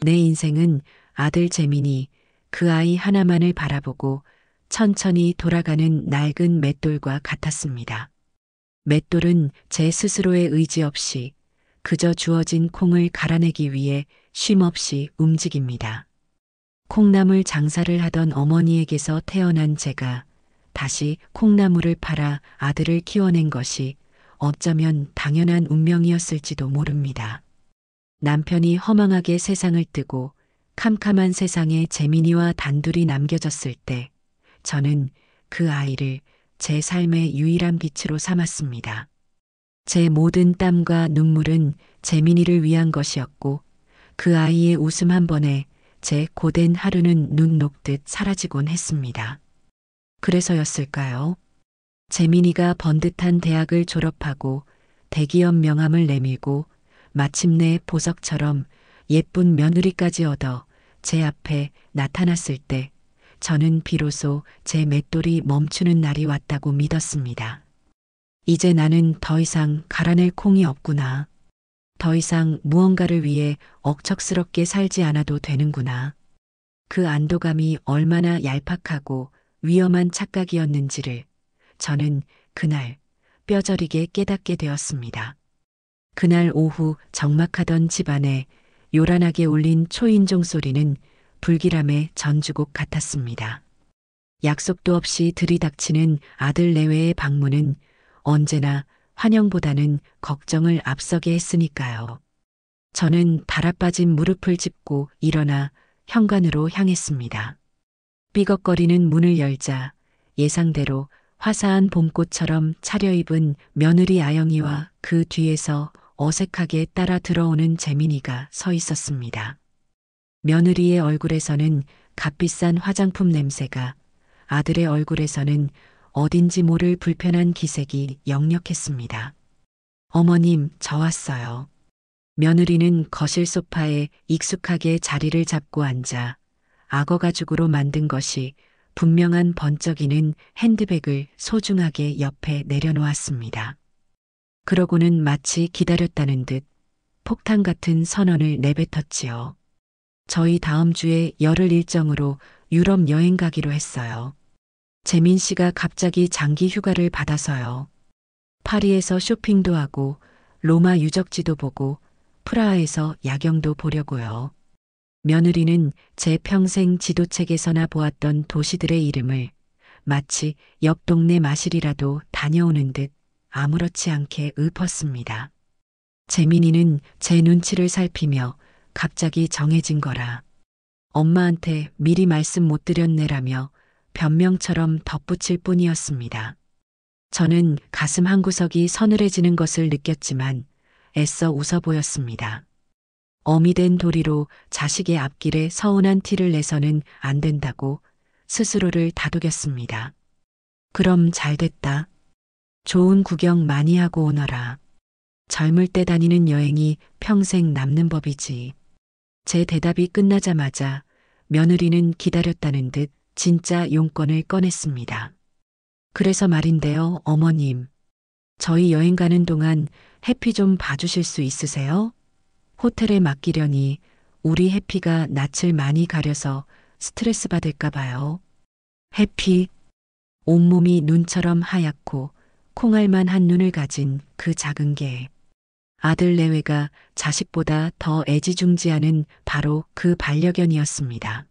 내 인생은 아들 재민이 그 아이 하나만을 바라보고 천천히 돌아가는 낡은 맷돌과 같았습니다. 맷돌은 제 스스로의 의지 없이 그저 주어진 콩을 갈아내기 위해 쉼없이 움직입니다. 콩나물 장사를 하던 어머니에게서 태어난 제가 다시 콩나물을 팔아 아들을 키워낸 것이 어쩌면 당연한 운명이었을지도 모릅니다. 남편이 허망하게 세상을 뜨고 캄캄한 세상에 재민이와 단둘이 남겨졌을 때 저는 그 아이를 제 삶의 유일한 빛으로 삼았습니다. 제 모든 땀과 눈물은 재민이를 위한 것이었고 그 아이의 웃음 한 번에 제 고된 하루는 눈 녹듯 사라지곤 했습니다. 그래서였을까요? 재민이가 번듯한 대학을 졸업하고 대기업 명함을 내밀고 마침내 보석처럼 예쁜 며느리까지 얻어 제 앞에 나타났을 때 저는 비로소 제 맷돌이 멈추는 날이 왔다고 믿었습니다. 이제 나는 더 이상 갈아낼 콩이 없구나. 더 이상 무언가를 위해 억척스럽게 살지 않아도 되는구나. 그 안도감이 얼마나 얄팍하고 위험한 착각이었는지를 저는 그날 뼈저리게 깨닫게 되었습니다. 그날 오후 적막하던 집안에 요란하게 울린 초인종 소리는 불길함의 전주곡 같았습니다. 약속도 없이 들이닥치는 아들 내외의 방문은 언제나 환영보다는 걱정을 앞서게 했으니까요. 저는 달아빠진 무릎을 짚고 일어나 현관으로 향했습니다. 삐걱거리는 문을 열자 예상대로 화사한 봄꽃처럼 차려입은 며느리 아영이와 그 뒤에서 어색하게 따라 들어오는 재민이가 서 있었습니다. 며느리의 얼굴에서는 값비싼 화장품 냄새가, 아들의 얼굴에서는 어딘지 모를 불편한 기색이 역력했습니다. 어머님, 저 왔어요. 며느리는 거실 소파에 익숙하게 자리를 잡고 앉아 악어 가죽으로 만든 것이 분명한 번쩍이는 핸드백을 소중하게 옆에 내려놓았습니다. 그러고는 마치 기다렸다는 듯 폭탄 같은 선언을 내뱉었지요. 저희 다음 주에 열흘 일정으로 유럽 여행 가기로 했어요. 재민 씨가 갑자기 장기 휴가를 받아서요. 파리에서 쇼핑도 하고 로마 유적지도 보고 프라하에서 야경도 보려고요. 며느리는 제 평생 지도책에서나 보았던 도시들의 이름을 마치 옆 동네 마실이라도 다녀오는 듯 아무렇지 않게 읊었습니다. 재민이는 제 눈치를 살피며 갑자기 정해진 거라. 엄마한테 미리 말씀 못 드렸네라며 변명처럼 덧붙일 뿐이었습니다. 저는 가슴 한구석이 서늘해지는 것을 느꼈지만 애써 웃어 보였습니다. 어미 된 도리로 자식의 앞길에 서운한 티를 내서는 안 된다고 스스로를 다독였습니다. 그럼 잘 됐다. 좋은 구경 많이 하고 오너라. 젊을 때 다니는 여행이 평생 남는 법이지. 제 대답이 끝나자마자 며느리는 기다렸다는 듯 진짜 용건을 꺼냈습니다. 그래서 말인데요, 어머님. 저희 여행 가는 동안 해피 좀 봐주실 수 있으세요? 호텔에 맡기려니 우리 해피가 낯을 많이 가려서 스트레스 받을까 봐요. 해피, 온몸이 눈처럼 하얗고 콩알만 한 눈을 가진 그 작은 개. 아들 내외가 자식보다 더 애지중지하는 바로 그 반려견이었습니다.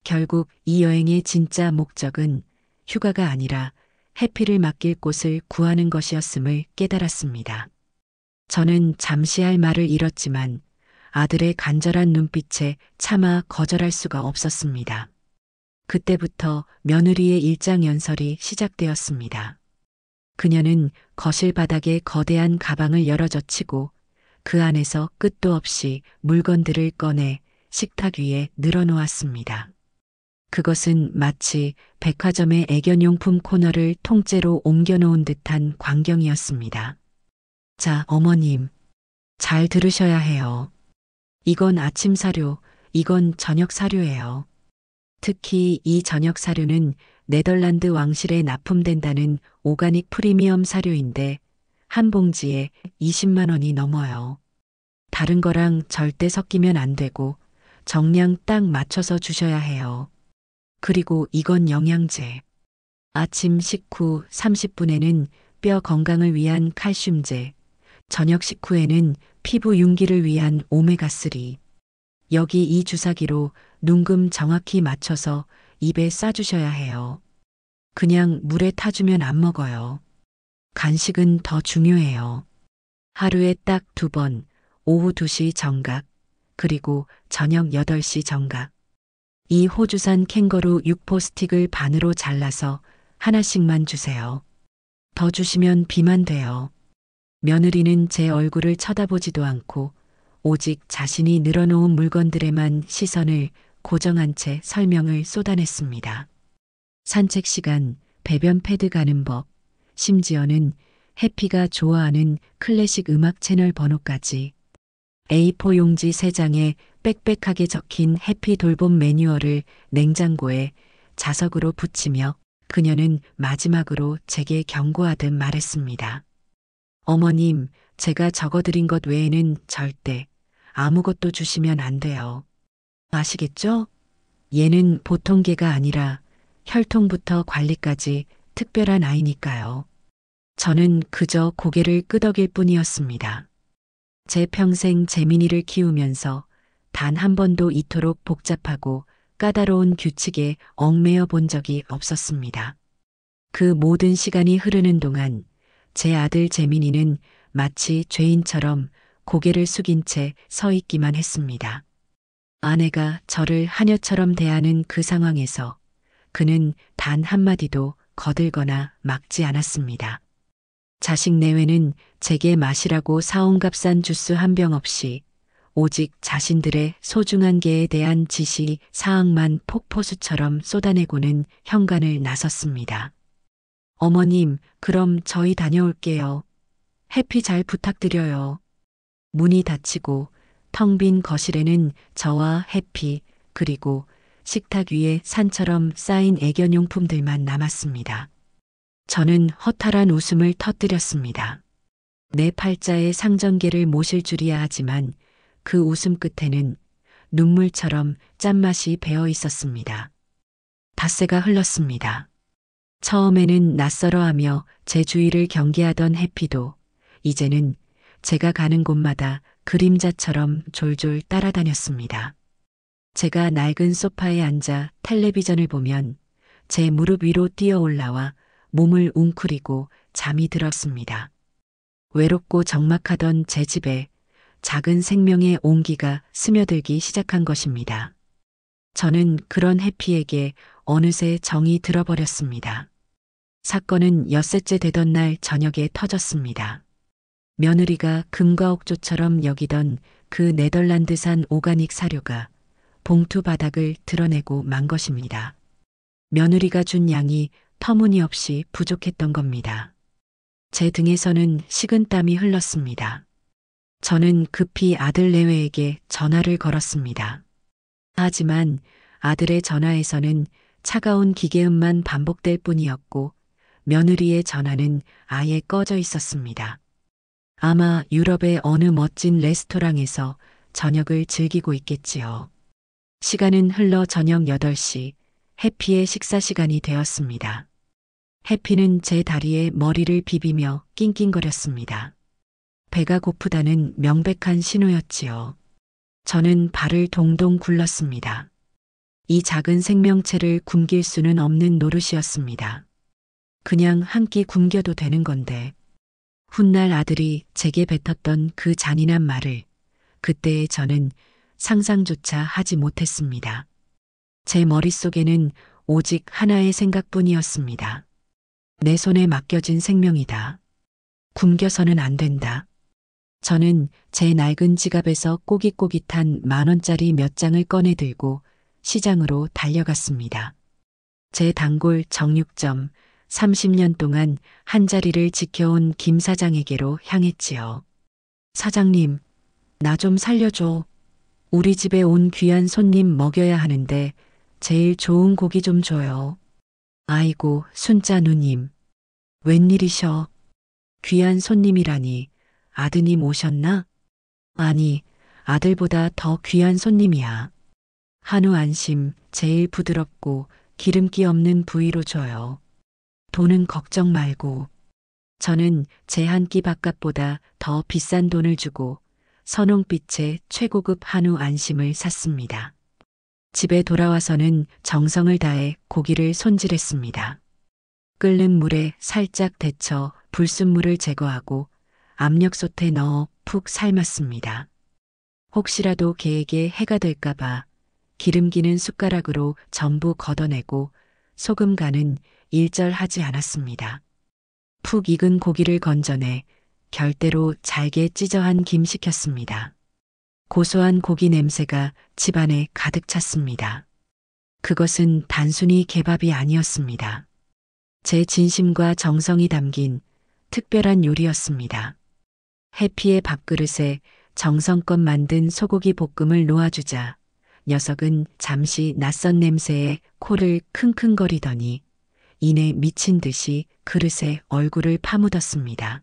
결국 이 여행의 진짜 목적은 휴가가 아니라 해피를 맡길 곳을 구하는 것이었음을 깨달았습니다. 저는 잠시 할 말을 잃었지만 아들의 간절한 눈빛에 차마 거절할 수가 없었습니다. 그때부터 며느리의 일장연설이 시작되었습니다. 그녀는 거실 바닥에 거대한 가방을 열어젖히고 그 안에서 끝도 없이 물건들을 꺼내 식탁 위에 늘어놓았습니다. 그것은 마치 백화점의 애견용품 코너를 통째로 옮겨놓은 듯한 광경이었습니다. 자, 어머님. 잘 들으셔야 해요. 이건 아침 사료, 이건 저녁 사료예요. 특히 이 저녁 사료는 네덜란드 왕실에 납품된다는 오가닉 프리미엄 사료인데 한 봉지에 20만 원이 넘어요. 다른 거랑 절대 섞이면 안 되고 정량 딱 맞춰서 주셔야 해요. 그리고 이건 영양제. 아침 식후 30분에는 뼈 건강을 위한 칼슘제, 저녁 식후에는 피부 윤기를 위한 오메가3. 여기 이 주사기로 눈금 정확히 맞춰서 입에 싸주셔야 해요. 그냥 물에 타주면 안 먹어요. 간식은 더 중요해요. 하루에 딱 2번, 오후 2시 정각, 그리고 저녁 8시 정각. 이 호주산 캥거루 육포 스틱을 반으로 잘라서 하나씩만 주세요. 더 주시면 비만 돼요. 며느리는 제 얼굴을 쳐다보지도 않고 오직 자신이 늘어놓은 물건들에만 시선을 고정한 채 설명을 쏟아냈습니다. 산책 시간, 배변 패드 가는 법, 심지어는 해피가 좋아하는 클래식 음악 채널 번호까지. A4 용지 3장에 빽빽하게 적힌 해피 돌봄 매뉴얼을 냉장고에 자석으로 붙이며 그녀는 마지막으로 제게 경고하듯 말했습니다. 어머님, 제가 적어드린 것 외에는 절대 아무것도 주시면 안 돼요. 아시겠죠? 얘는 보통 개가 아니라 혈통부터 관리까지 특별한 아이니까요. 저는 그저 고개를 끄덕일 뿐이었습니다. 제 평생 재민이를 키우면서 단 한 번도 이토록 복잡하고 까다로운 규칙에 얽매여 본 적이 없었습니다. 그 모든 시간이 흐르는 동안 제 아들 재민이는 마치 죄인처럼 고개를 숙인 채 서 있기만 했습니다. 아내가 저를 하녀처럼 대하는 그 상황에서 그는 단 한마디도 거들거나 막지 않았습니다. 자식 내외는 제게 마시라고 사온 값싼 주스 한 병 없이 오직 자신들의 소중한 개에 대한 지시 사항만 폭포수처럼 쏟아내고는 현관을 나섰습니다. 어머님, 그럼 저희 다녀올게요. 해피 잘 부탁드려요. 문이 닫히고 텅 빈 거실에는 저와 해피 그리고 식탁 위에 산처럼 쌓인 애견용품들만 남았습니다. 저는 허탈한 웃음을 터뜨렸습니다. 내 팔자에 상전계를 모실 줄이야 하지만 그 웃음 끝에는 눈물처럼 짠맛이 배어 있었습니다. 닷새가 흘렀습니다. 처음에는 낯설어하며 제 주위를 경계하던 해피도 이제는 제가 가는 곳마다 그림자처럼 졸졸 따라다녔습니다. 제가 낡은 소파에 앉아 텔레비전을 보면 제 무릎 위로 뛰어 올라와 몸을 웅크리고 잠이 들었습니다. 외롭고 적막하던 제 집에 작은 생명의 온기가 스며들기 시작한 것입니다. 저는 그런 해피에게 어느새 정이 들어버렸습니다. 사건은 엿새째 되던 날 저녁에 터졌습니다. 며느리가 금과 옥조처럼 여기던 그 네덜란드산 오가닉 사료가 봉투 바닥을 드러내고 만 것입니다. 며느리가 준 양이 터무니없이 부족했던 겁니다. 제 등에서는 식은땀이 흘렀습니다. 저는 급히 아들 내외에게 전화를 걸었습니다. 하지만 아들의 전화에서는 차가운 기계음만 반복될 뿐이었고 며느리의 전화는 아예 꺼져 있었습니다. 아마 유럽의 어느 멋진 레스토랑에서 저녁을 즐기고 있겠지요. 시간은 흘러 저녁 8시, 해피의 식사 시간이 되었습니다. 해피는 제 다리에 머리를 비비며 낑낑거렸습니다. 배가 고프다는 명백한 신호였지요. 저는 발을 동동 굴렀습니다. 이 작은 생명체를 굶길 수는 없는 노릇이었습니다. 그냥 한 끼 굶겨도 되는 건데. 훗날 아들이 제게 뱉었던 그 잔인한 말을 그때의 저는 상상조차 하지 못했습니다. 제 머릿속에는 오직 하나의 생각뿐이었습니다. 내 손에 맡겨진 생명이다. 굶겨서는 안 된다. 저는 제 낡은 지갑에서 꼬깃꼬깃한 10,000원짜리 몇 장을 꺼내 들고 시장으로 달려갔습니다. 제 단골 정육점 30년 동안 한 자리를 지켜온 김 사장에게로 향했지요. 사장님, 나 좀 살려줘. 우리 집에 온 귀한 손님 먹여야 하는데 제일 좋은 고기 좀 줘요. 아이고, 순자 누님. 웬일이셔? 귀한 손님이라니 아드님 오셨나? 아니, 아들보다 더 귀한 손님이야. 한우 안심 제일 부드럽고 기름기 없는 부위로 줘요. 돈은 걱정 말고. 저는 제 한 끼 밥값보다 더 비싼 돈을 주고 선홍빛의 최고급 한우 안심을 샀습니다. 집에 돌아와서는 정성을 다해 고기를 손질했습니다. 끓는 물에 살짝 데쳐 불순물을 제거하고 압력솥에 넣어 푹 삶았습니다. 혹시라도 게에게 해가 될까봐 기름기는 숟가락으로 전부 걷어내고 소금 간은 일절하지 않았습니다. 푹 익은 고기를 건져내 결대로 잘게 찢어 한 김 식혔습니다. 고소한 고기 냄새가 집안에 가득 찼습니다. 그것은 단순히 개밥이 아니었습니다. 제 진심과 정성이 담긴 특별한 요리였습니다. 해피의 밥그릇에 정성껏 만든 소고기 볶음을 놓아주자 녀석은 잠시 낯선 냄새에 코를 킁킁거리더니 이내 미친 듯이 그릇에 얼굴을 파묻었습니다.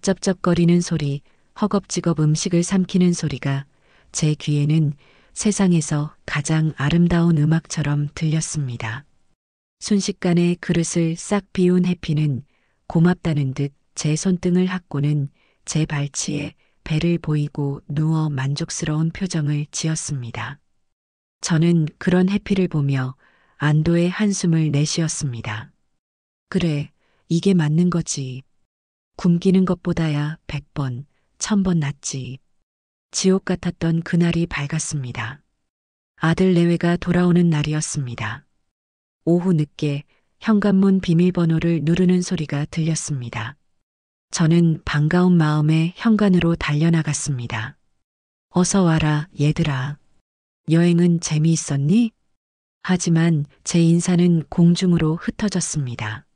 쩝쩝거리는 소리, 허겁지겁 음식을 삼키는 소리가 제 귀에는 세상에서 가장 아름다운 음악처럼 들렸습니다. 순식간에 그릇을 싹 비운 해피는 고맙다는 듯 제 손등을 핫고는 제 발치에 배를 보이고 누워 만족스러운 표정을 지었습니다. 저는 그런 해피를 보며 안도의 한숨을 내쉬었습니다. 그래, 이게 맞는 거지. 굶기는 것보다야 100번, 1000번 낫지. 지옥 같았던 그날이 밝았습니다. 아들 내외가 돌아오는 날이었습니다. 오후 늦게 현관문 비밀번호를 누르는 소리가 들렸습니다. 저는 반가운 마음에 현관으로 달려나갔습니다. 어서 와라, 얘들아. 여행은 재미있었니? 하지만 제 인사는 공중으로 흩어졌습니다.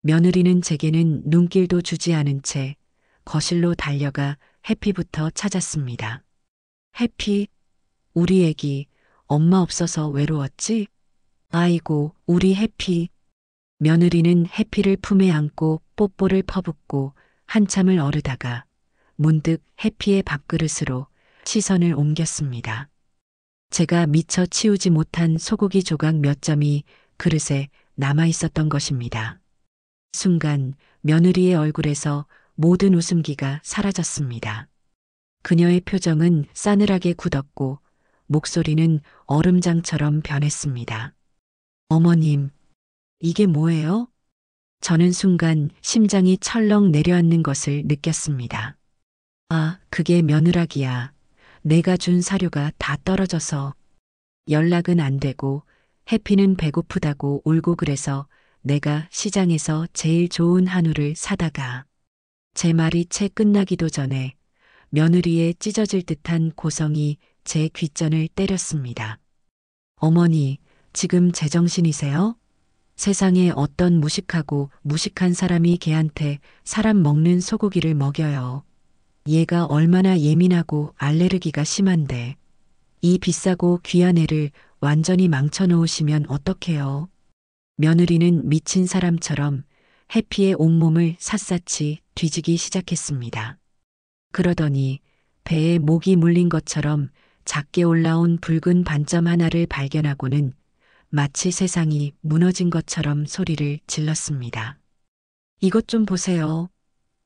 며느리는 제게는 눈길도 주지 않은 채 거실로 달려가 해피부터 찾았습니다. 해피, 우리 애기, 엄마 없어서 외로웠지? 아이고, 우리 해피. 며느리는 해피를 품에 안고 뽀뽀를 퍼붓고 한참을 어르다가 문득 해피의 밥그릇으로 시선을 옮겼습니다. 제가 미처 치우지 못한 소고기 조각 몇 점이 그릇에 남아 있었던 것입니다. 순간 며느리의 얼굴에서 모든 웃음기가 사라졌습니다. 그녀의 표정은 싸늘하게 굳었고 목소리는 얼음장처럼 변했습니다. 어머님, 이게 뭐예요? 저는 순간 심장이 철렁 내려앉는 것을 느꼈습니다. 아, 그게 며느라기야. 내가 준 사료가 다 떨어져서. 연락은 안 되고 해피는 배고프다고 울고 그래서 내가 시장에서 제일 좋은 한우를 사다가 제 말이 채 끝나기도 전에 며느리의 찢어질 듯한 고성이 제 귓전을 때렸습니다. 어머니, 지금 제정신이세요? 세상에 어떤 무식하고 무식한 사람이 걔한테 사람 먹는 소고기를 먹여요. 얘가 얼마나 예민하고 알레르기가 심한데 이 비싸고 귀한 애를 완전히 망쳐놓으시면 어떡해요. 며느리는 미친 사람처럼 해피의 온몸을 샅샅이 뒤지기 시작했습니다. 그러더니 배에 목이 물린 것처럼 작게 올라온 붉은 반점 하나를 발견하고는 마치 세상이 무너진 것처럼 소리를 질렀습니다. 이것 좀 보세요.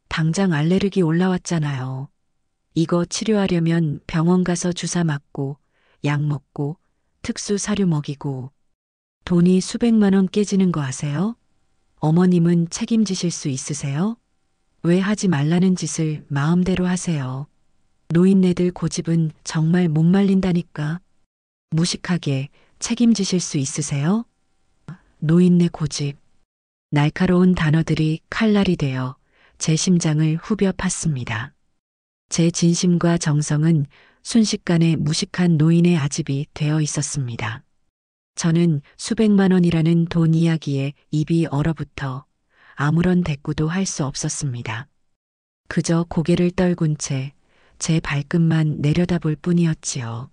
당장 알레르기 올라왔잖아요. 이거 치료하려면 병원 가서 주사 맞고 약 먹고 특수 사료 먹이고 돈이 수백만 원 깨지는 거 아세요? 어머님은 책임지실 수 있으세요? 왜 하지 말라는 짓을 마음대로 하세요. 노인네들 고집은 정말 못 말린다니까. 무식하게 책임지실 수 있으세요? 노인네 고집. 날카로운 단어들이 칼날이 되어 제 심장을 후벼 팠습니다. 제 진심과 정성은 순식간에 무식한 노인의 아집이 되어 있었습니다. 저는 수백만 원이라는 돈 이야기에 입이 얼어붙어 아무런 대꾸도 할 수 없었습니다. 그저 고개를 떨군 채 제 발끝만 내려다볼 뿐이었지요.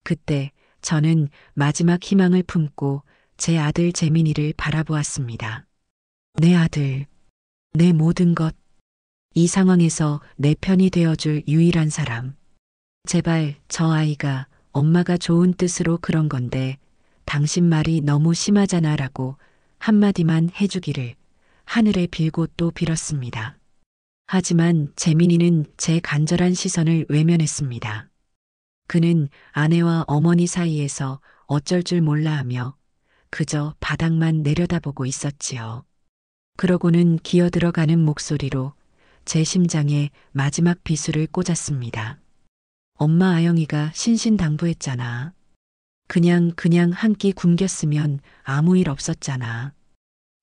그때 저는 마지막 희망을 품고 제 아들 재민이를 바라보았습니다. 내 아들, 내 모든 것, 이 상황에서 내 편이 되어줄 유일한 사람. 제발 저 아이가 엄마가 좋은 뜻으로 그런 건데 당신 말이 너무 심하잖아 라고 한마디만 해주기를 하늘에 빌고 또 빌었습니다. 하지만 재민이는 제 간절한 시선을 외면했습니다. 그는 아내와 어머니 사이에서 어쩔 줄 몰라 하며 그저 바닥만 내려다보고 있었지요. 그러고는 기어들어가는 목소리로 제 심장에 마지막 비수를 꽂았습니다. 엄마 아영이가 신신당부했잖아. 그냥 한 끼 굶겼으면 아무 일 없었잖아.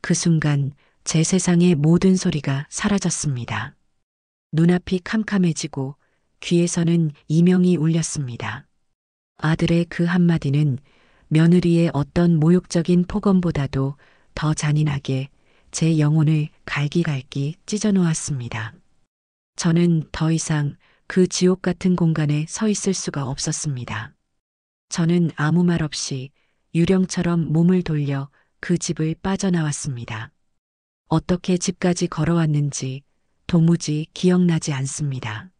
그 순간 제 세상의 모든 소리가 사라졌습니다. 눈앞이 캄캄해지고 귀에서는 이명이 울렸습니다. 아들의 그 한마디는 며느리의 어떤 모욕적인 폭언보다도 더 잔인하게 제 영혼을 갈기갈기 찢어놓았습니다. 저는 더 이상 그 지옥 같은 공간에 서 있을 수가 없었습니다. 저는 아무 말 없이 유령처럼 몸을 돌려 그 집을 빠져나왔습니다. 어떻게 집까지 걸어왔는지 도무지 기억나지 않습니다.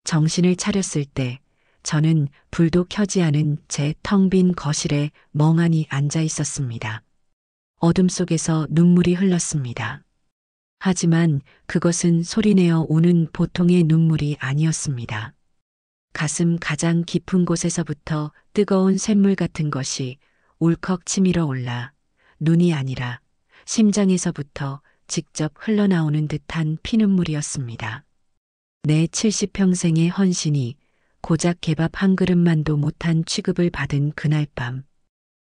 정신을 차렸을 때 저는 불도 켜지 않은 제 텅 빈 거실에 멍하니 앉아 있었습니다. 어둠 속에서 눈물이 흘렀습니다. 하지만 그것은 소리내어 오는 보통의 눈물이 아니었습니다. 가슴 가장 깊은 곳에서부터 뜨거운 쇳물 같은 것이 울컥 치밀어 올라 눈이 아니라 심장에서부터 직접 흘러나오는 듯한 피눈물이었습니다. 내 70평생의 헌신이 고작 개밥 한 그릇만도 못한 취급을 받은 그날 밤,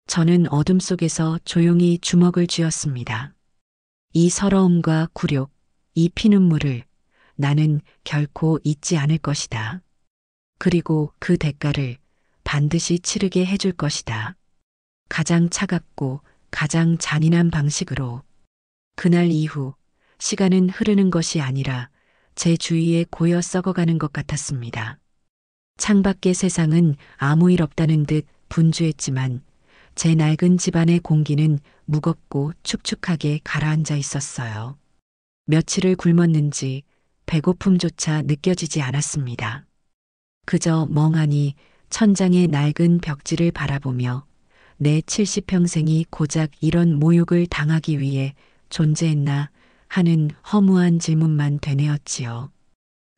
저는 어둠 속에서 조용히 주먹을 쥐었습니다. 이 서러움과 굴욕, 이 피눈물을 나는 결코 잊지 않을 것이다. 그리고 그 대가를 반드시 치르게 해줄 것이다. 가장 차갑고 가장 잔인한 방식으로. 그날 이후 시간은 흐르는 것이 아니라 제 주위에 고여 썩어가는 것 같았습니다. 창밖의 세상은 아무 일 없다는 듯 분주했지만 제 낡은 집안의 공기는 무겁고 축축하게 가라앉아 있었어요. 며칠을 굶었는지 배고픔조차 느껴지지 않았습니다. 그저 멍하니 천장의 낡은 벽지를 바라보며 내 70평생이 고작 이런 모욕을 당하기 위해 존재했나 하는 허무한 질문만 되뇌었지요.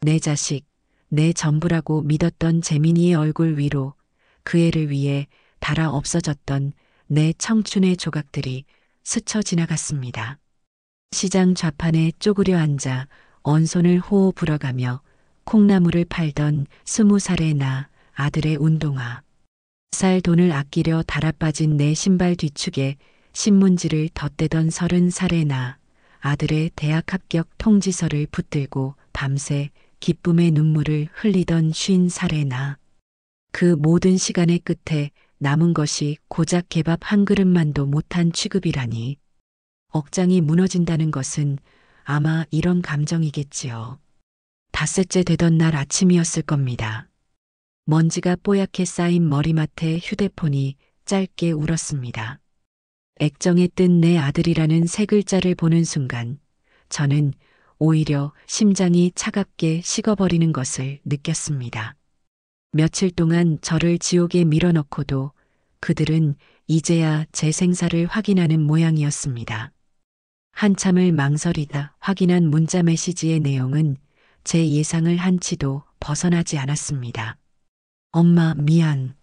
내 자식, 내 전부라고 믿었던 재민이의 얼굴 위로 그 애를 위해 닳아 없어졌던 내 청춘의 조각들이 스쳐 지나갔습니다. 시장 좌판에 쪼그려 앉아 언손을 호호 불어가며 콩나물을 팔던 20살의 나 아들의 운동화. 살 돈을 아끼려 달아빠진 내 신발 뒤축에 신문지를 덧대던 30살의 나 아들의 대학 합격 통지서를 붙들고 밤새 기쁨의 눈물을 흘리던 50살의 나. 그 모든 시간의 끝에 남은 것이 고작 개밥 한 그릇만도 못한 취급이라니. 억장이 무너진다는 것은 아마 이런 감정이겠지요. 닷새째 되던 날 아침이었을 겁니다. 먼지가 뽀얗게 쌓인 머리맡에 휴대폰이 짧게 울었습니다. 액정에 뜬 내 아들이라는 세 글자를 보는 순간 저는 오히려 심장이 차갑게 식어버리는 것을 느꼈습니다. 며칠 동안 저를 지옥에 밀어넣고도 그들은 이제야 제 생사를 확인하는 모양이었습니다. 한참을 망설이다 확인한 문자 메시지의 내용은 제 예상을 한치도 벗어나지 않았습니다. 엄마 미안.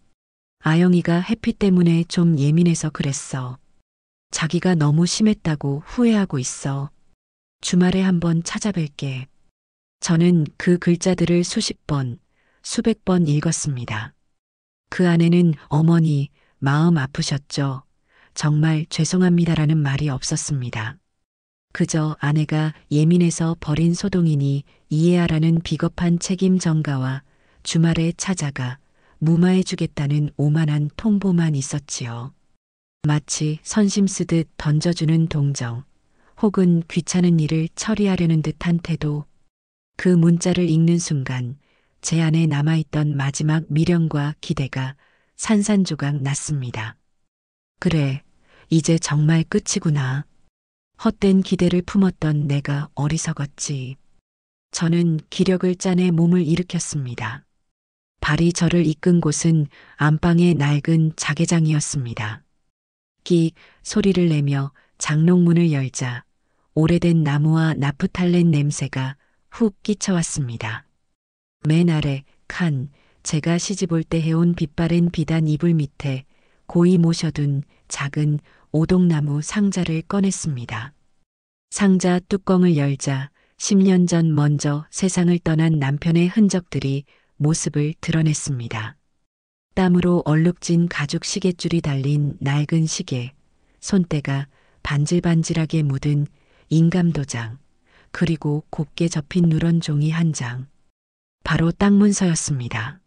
아영이가 햇빛 때문에 좀 예민해서 그랬어. 자기가 너무 심했다고 후회하고 있어. 주말에 한번 찾아뵐게. 저는 그 글자들을 수십 번, 수백 번 읽었습니다. 그 안에는 어머니, 마음 아프셨죠? 정말 죄송합니다라는 말이 없었습니다. 그저 아내가 예민해서 버린 소동이니 이해하라는 비겁한 책임 전가와 주말에 찾아가 무마해주겠다는 오만한 통보만 있었지요. 마치 선심 쓰듯 던져주는 동정, 혹은 귀찮은 일을 처리하려는 듯한 태도. 그 문자를 읽는 순간 제 안에 남아있던 마지막 미련과 기대가 산산조각 났습니다. 그래, 이제 정말 끝이구나. 헛된 기대를 품었던 내가 어리석었지. 저는 기력을 짜내 몸을 일으켰습니다. 발이 저를 이끈 곳은 안방의 낡은 자개장이었습니다. 끼 소리를 내며 장롱문을 열자 오래된 나무와 나프탈렌 냄새가 훅 끼쳐왔습니다. 맨 아래 칸, 제가 시집올 때 해온 빛바랜 비단 이불 밑에 고이 모셔둔 작은 오동나무 상자를 꺼냈습니다. 상자 뚜껑을 열자 10년 전 먼저 세상을 떠난 남편의 흔적들이 모습을 드러냈습니다. 땀으로 얼룩진 가죽 시계줄이 달린 낡은 시계, 손때가 반질반질하게 묻은 인감도장, 그리고 곱게 접힌 누런 종이 한 장. 바로 땅 문서였습니다.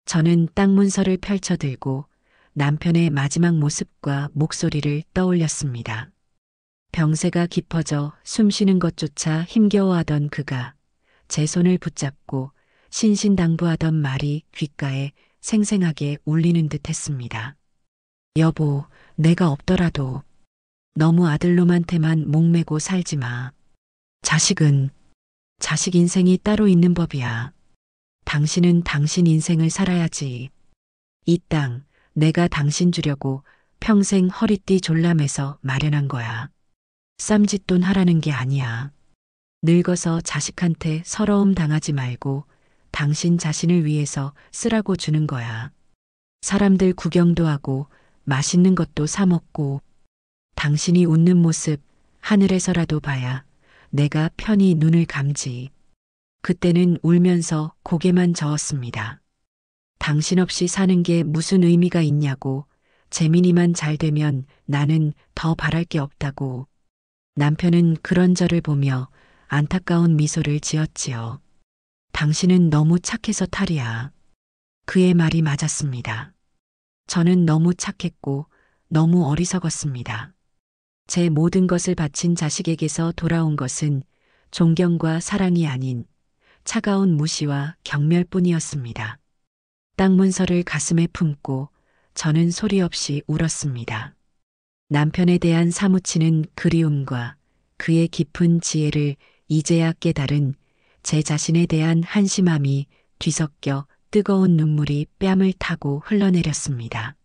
저는 땅 문서를 펼쳐들고 남편의 마지막 모습과 목소리를 떠올렸습니다. 병세가 깊어져 숨쉬는 것조차 힘겨워하던 그가 제 손을 붙잡고 신신당부하던 말이 귓가에 생생하게 울리는 듯 했습니다. 여보, 내가 없더라도 너무 아들놈한테만 목매고 살지 마. 자식은 자식 인생이 따로 있는 법이야. 당신은 당신 인생을 살아야지. 이 땅 내가 당신 주려고 평생 허리띠 졸라매서 마련한 거야. 쌈짓돈 하라는 게 아니야. 늙어서 자식한테 서러움 당하지 말고 당신 자신을 위해서 쓰라고 주는 거야. 사람들 구경도 하고 맛있는 것도 사 먹고 당신이 웃는 모습 하늘에서라도 봐야 내가 편히 눈을 감지. 그때는 울면서 고개만 저었습니다. 당신 없이 사는 게 무슨 의미가 있냐고, 재민이만 잘 되면 나는 더 바랄 게 없다고. 남편은 그런 저를 보며 안타까운 미소를 지었지요. 당신은 너무 착해서 탈이야. 그의 말이 맞았습니다. 저는 너무 착했고 너무 어리석었습니다. 제 모든 것을 바친 자식에게서 돌아온 것은 존경과 사랑이 아닌 차가운 무시와 경멸뿐이었습니다. 땅 문서를 가슴에 품고 저는 소리 없이 울었습니다. 남편에 대한 사무치는 그리움과 그의 깊은 지혜를 이제야 깨달은 제 자신에 대한 한심함이 뒤섞여 뜨거운 눈물이 뺨을 타고 흘러내렸습니다.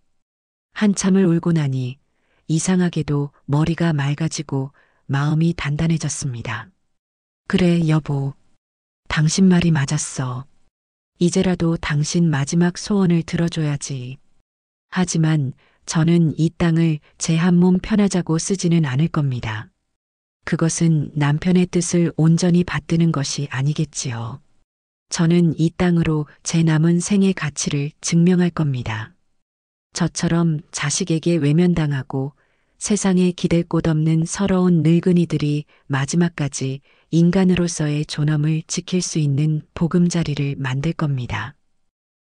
한참을 울고 나니 이상하게도 머리가 맑아지고 마음이 단단해졌습니다. 그래, 여보. 당신 말이 맞았어. 이제라도 당신 마지막 소원을 들어줘야지. 하지만 저는 이 땅을 제 한 몸 편하자고 쓰지는 않을 겁니다. 그것은 남편의 뜻을 온전히 받드는 것이 아니겠지요. 저는 이 땅으로 제 남은 생의 가치를 증명할 겁니다. 저처럼 자식에게 외면당하고 세상에 기댈 곳 없는 서러운 늙은이들이 마지막까지 인간으로서의 존엄을 지킬 수 있는 보금자리를 만들 겁니다.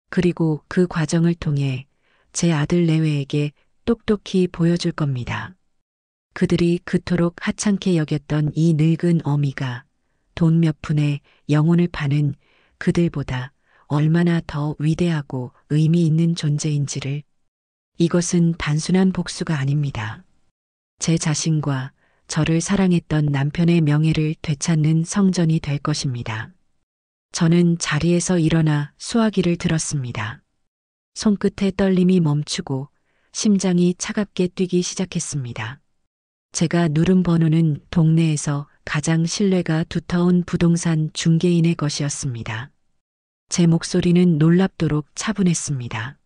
그리고 그 과정을 통해 제 아들 내외에게 똑똑히 보여줄 겁니다. 그들이 그토록 하찮게 여겼던 이 늙은 어미가 돈 몇 푼에 영혼을 파는 그들보다 얼마나 더 위대하고 의미 있는 존재인지를. 이것은 단순한 복수가 아닙니다. 제 자신과 저를 사랑했던 남편의 명예를 되찾는 성전이 될 것입니다. 저는 자리에서 일어나 수화기를 들었습니다. 손끝의 떨림이 멈추고 심장이 차갑게 뛰기 시작했습니다. 제가 누른 번호는 동네에서 가장 신뢰가 두터운 부동산 중개인의 것이었습니다. 제 목소리는 놀랍도록 차분했습니다.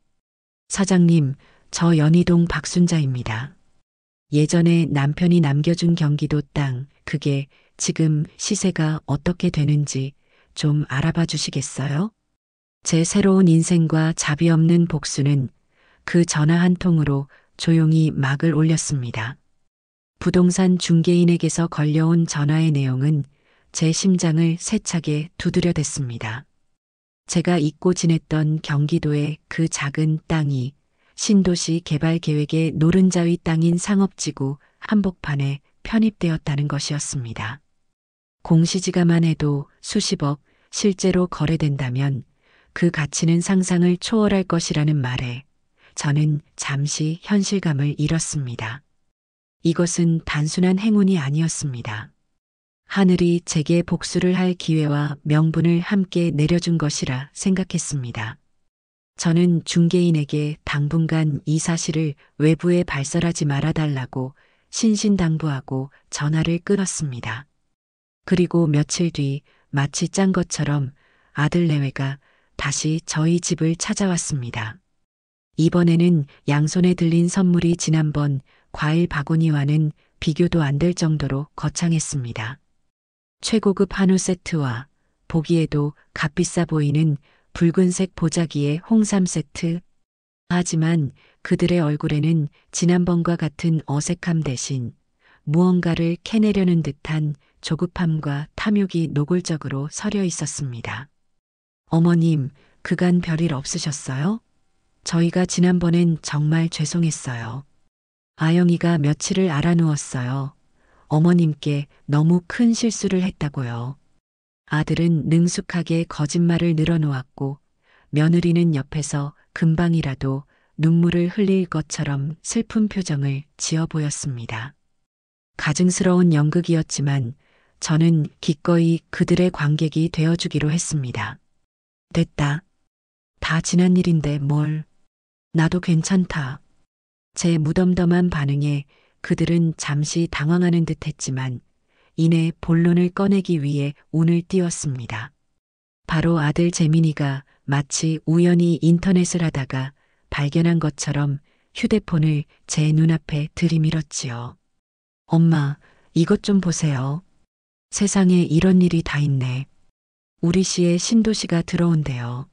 사장님, 저 연희동 박순자입니다. 예전에 남편이 남겨준 경기도 땅, 그게 지금 시세가 어떻게 되는지 좀 알아봐 주시겠어요? 제 새로운 인생과 자비 없는 복수는 그 전화 한 통으로 조용히 막을 올렸습니다. 부동산 중개인에게서 걸려온 전화의 내용은 제 심장을 세차게 두드려댔습니다. 제가 잊고 지냈던 경기도의 그 작은 땅이 신도시 개발 계획의 노른자위 땅인 상업지구 한복판에 편입되었다는 것이었습니다. 공시지가만 해도 수십억, 실제로 거래된다면 그 가치는 상상을 초월할 것이라는 말에 저는 잠시 현실감을 잃었습니다. 이것은 단순한 행운이 아니었습니다. 하늘이 제게 복수를 할 기회와 명분을 함께 내려준 것이라 생각했습니다. 저는 중개인에게 당분간 이 사실을 외부에 발설하지 말아달라고 신신당부하고 전화를 끊었습니다. 그리고 며칠 뒤 마치 짠 것처럼 아들 내외가 다시 저희 집을 찾아왔습니다. 이번에는 양손에 들린 선물이 지난번 과일 바구니와는 비교도 안 될 정도로 거창했습니다. 최고급 한우 세트와 보기에도 값비싸 보이는 붉은색 보자기의 홍삼 세트. 하지만 그들의 얼굴에는 지난번과 같은 어색함 대신 무언가를 캐내려는 듯한 조급함과 탐욕이 노골적으로 서려 있었습니다. 어머님, 그간 별일 없으셨어요? 저희가 지난번엔 정말 죄송했어요. 아영이가 며칠을 알아누웠어요. 어머님께 너무 큰 실수를 했다고요. 아들은 능숙하게 거짓말을 늘어놓았고 며느리는 옆에서 금방이라도 눈물을 흘릴 것처럼 슬픈 표정을 지어 보였습니다. 가증스러운 연극이었지만 저는 기꺼이 그들의 관객이 되어주기로 했습니다. 됐다. 다 지난 일인데 뭘. 나도 괜찮다. 제 무덤덤한 반응에 그들은 잠시 당황하는 듯 했지만 이내 본론을 꺼내기 위해 운을 띄웠습니다. 바로 아들 재민이가 마치 우연히 인터넷을 하다가 발견한 것처럼 휴대폰을 제 눈앞에 들이밀었지요. 엄마, 이것 좀 보세요. 세상에 이런 일이 다 있네. 우리 시에 신도시가 들어온대요.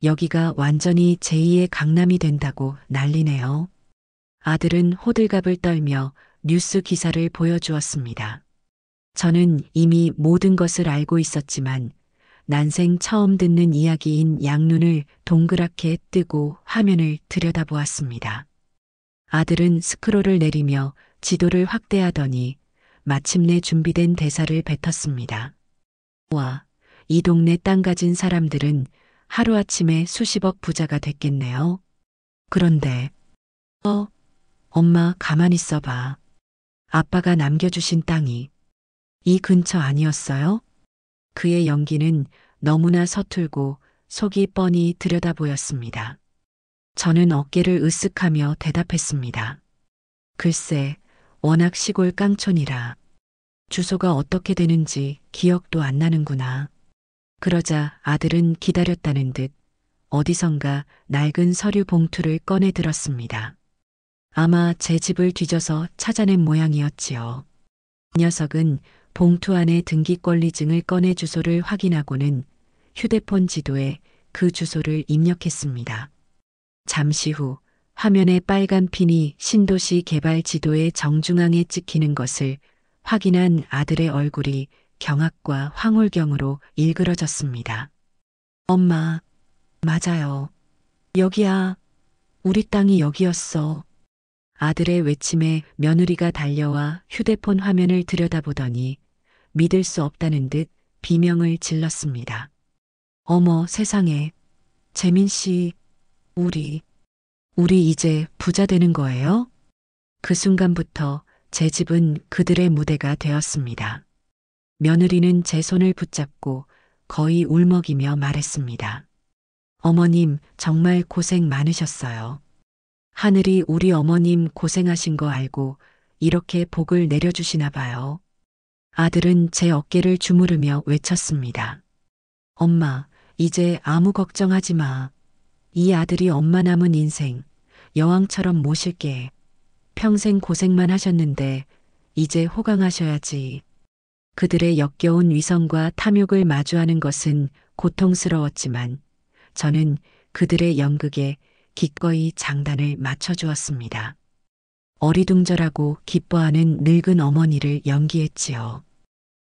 여기가 완전히 제2의 강남이 된다고 난리네요. 아들은 호들갑을 떨며 뉴스 기사를 보여주었습니다. 저는 이미 모든 것을 알고 있었지만 난생 처음 듣는 이야기인 양눈을 동그랗게 뜨고 화면을 들여다보았습니다. 아들은 스크롤을 내리며 지도를 확대하더니 마침내 준비된 대사를 뱉었습니다. 와, 이 동네 땅 가진 사람들은 하루아침에 수십억 부자가 됐겠네요. 그런데, 엄마 가만히 있어봐. 아빠가 남겨주신 땅이 이 근처 아니었어요? 그의 연기는 너무나 서툴고 속이 뻔히 들여다보였습니다. 저는 어깨를 으쓱하며 대답했습니다. 글쎄, 워낙 시골 깡촌이라 주소가 어떻게 되는지 기억도 안 나는구나. 그러자 아들은 기다렸다는 듯 어디선가 낡은 서류 봉투를 꺼내 들었습니다. 아마 제 집을 뒤져서 찾아낸 모양이었지요. 이 녀석은 봉투 안에 등기권리증을 꺼내 주소를 확인하고는 휴대폰 지도에 그 주소를 입력했습니다. 잠시 후 화면에 빨간 핀이 신도시 개발 지도의 정중앙에 찍히는 것을 확인한 아들의 얼굴이 경악과 황홀경으로 일그러졌습니다. 엄마, 맞아요. 여기야. 우리 땅이 여기였어. 아들의 외침에 며느리가 달려와 휴대폰 화면을 들여다보더니 믿을 수 없다는 듯 비명을 질렀습니다. 어머 세상에. 재민 씨, 우리 이제 부자 되는 거예요? 그 순간부터 제 집은 그들의 무대가 되었습니다. 며느리는 제 손을 붙잡고 거의 울먹이며 말했습니다. 어머님 정말 고생 많으셨어요. 하늘이 우리 어머님 고생하신 거 알고 이렇게 복을 내려주시나 봐요. 아들은 제 어깨를 주무르며 외쳤습니다. 엄마, 이제 아무 걱정하지 마. 이 아들이 엄마 남은 인생 여왕처럼 모실게. 평생 고생만 하셨는데 이제 호강하셔야지. 그들의 역겨운 위선과 탐욕을 마주하는 것은 고통스러웠지만 저는 그들의 연극에 기꺼이 장단을 맞춰주었습니다. 어리둥절하고 기뻐하는 늙은 어머니를 연기했지요.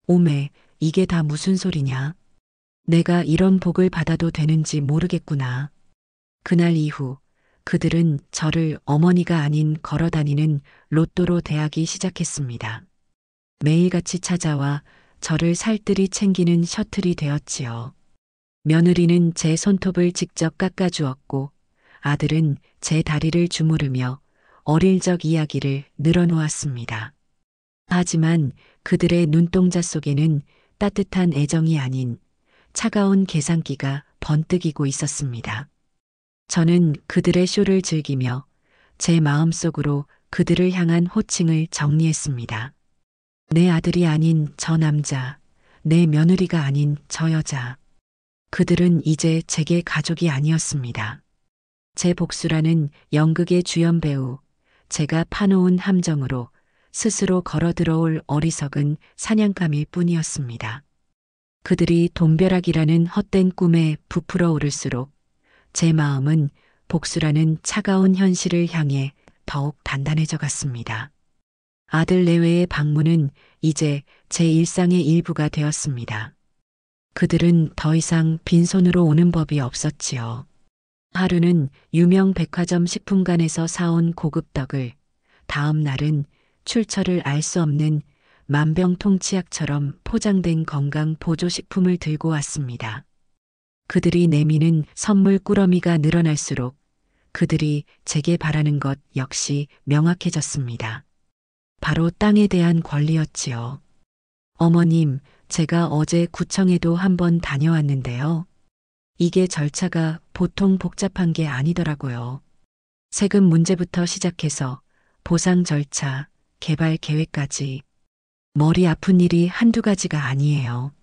오메, 이게 다 무슨 소리냐? 내가 이런 복을 받아도 되는지 모르겠구나. 그날 이후 그들은 저를 어머니가 아닌 걸어다니는 로또로 대하기 시작했습니다. 매일같이 찾아와 저를 살뜰히 챙기는 셔틀이 되었지요. 며느리는 제 손톱을 직접 깎아주었고 아들은 제 다리를 주무르며 어릴 적 이야기를 늘어놓았습니다. 하지만 그들의 눈동자 속에는 따뜻한 애정이 아닌 차가운 계산기가 번뜩이고 있었습니다. 저는 그들의 쇼를 즐기며 제 마음속으로 그들을 향한 호칭을 정리했습니다. 내 아들이 아닌 저 남자, 내 며느리가 아닌 저 여자. 그들은 이제 제게 가족이 아니었습니다. 제 복수라는 연극의 주연 배우, 제가 파놓은 함정으로 스스로 걸어 들어올 어리석은 사냥감일 뿐이었습니다. 그들이 돈벼락이라는 헛된 꿈에 부풀어 오를수록 제 마음은 복수라는 차가운 현실을 향해 더욱 단단해져 갔습니다. 아들 내외의 방문은 이제 제 일상의 일부가 되었습니다. 그들은 더 이상 빈손으로 오는 법이 없었지요. 하루는 유명 백화점 식품관에서 사온 고급 떡을, 다음 날은 출처를 알 수 없는 만병통치약처럼 포장된 건강 보조식품을 들고 왔습니다. 그들이 내미는 선물 꾸러미가 늘어날수록 그들이 제게 바라는 것 역시 명확해졌습니다. 바로 땅에 대한 권리였지요. 어머님, 제가 어제 구청에도 한번 다녀왔는데요. 이게 절차가 보통 복잡한 게 아니더라고요. 세금 문제부터 시작해서 보상 절차, 개발 계획까지 머리 아픈 일이 한두 가지가 아니에요.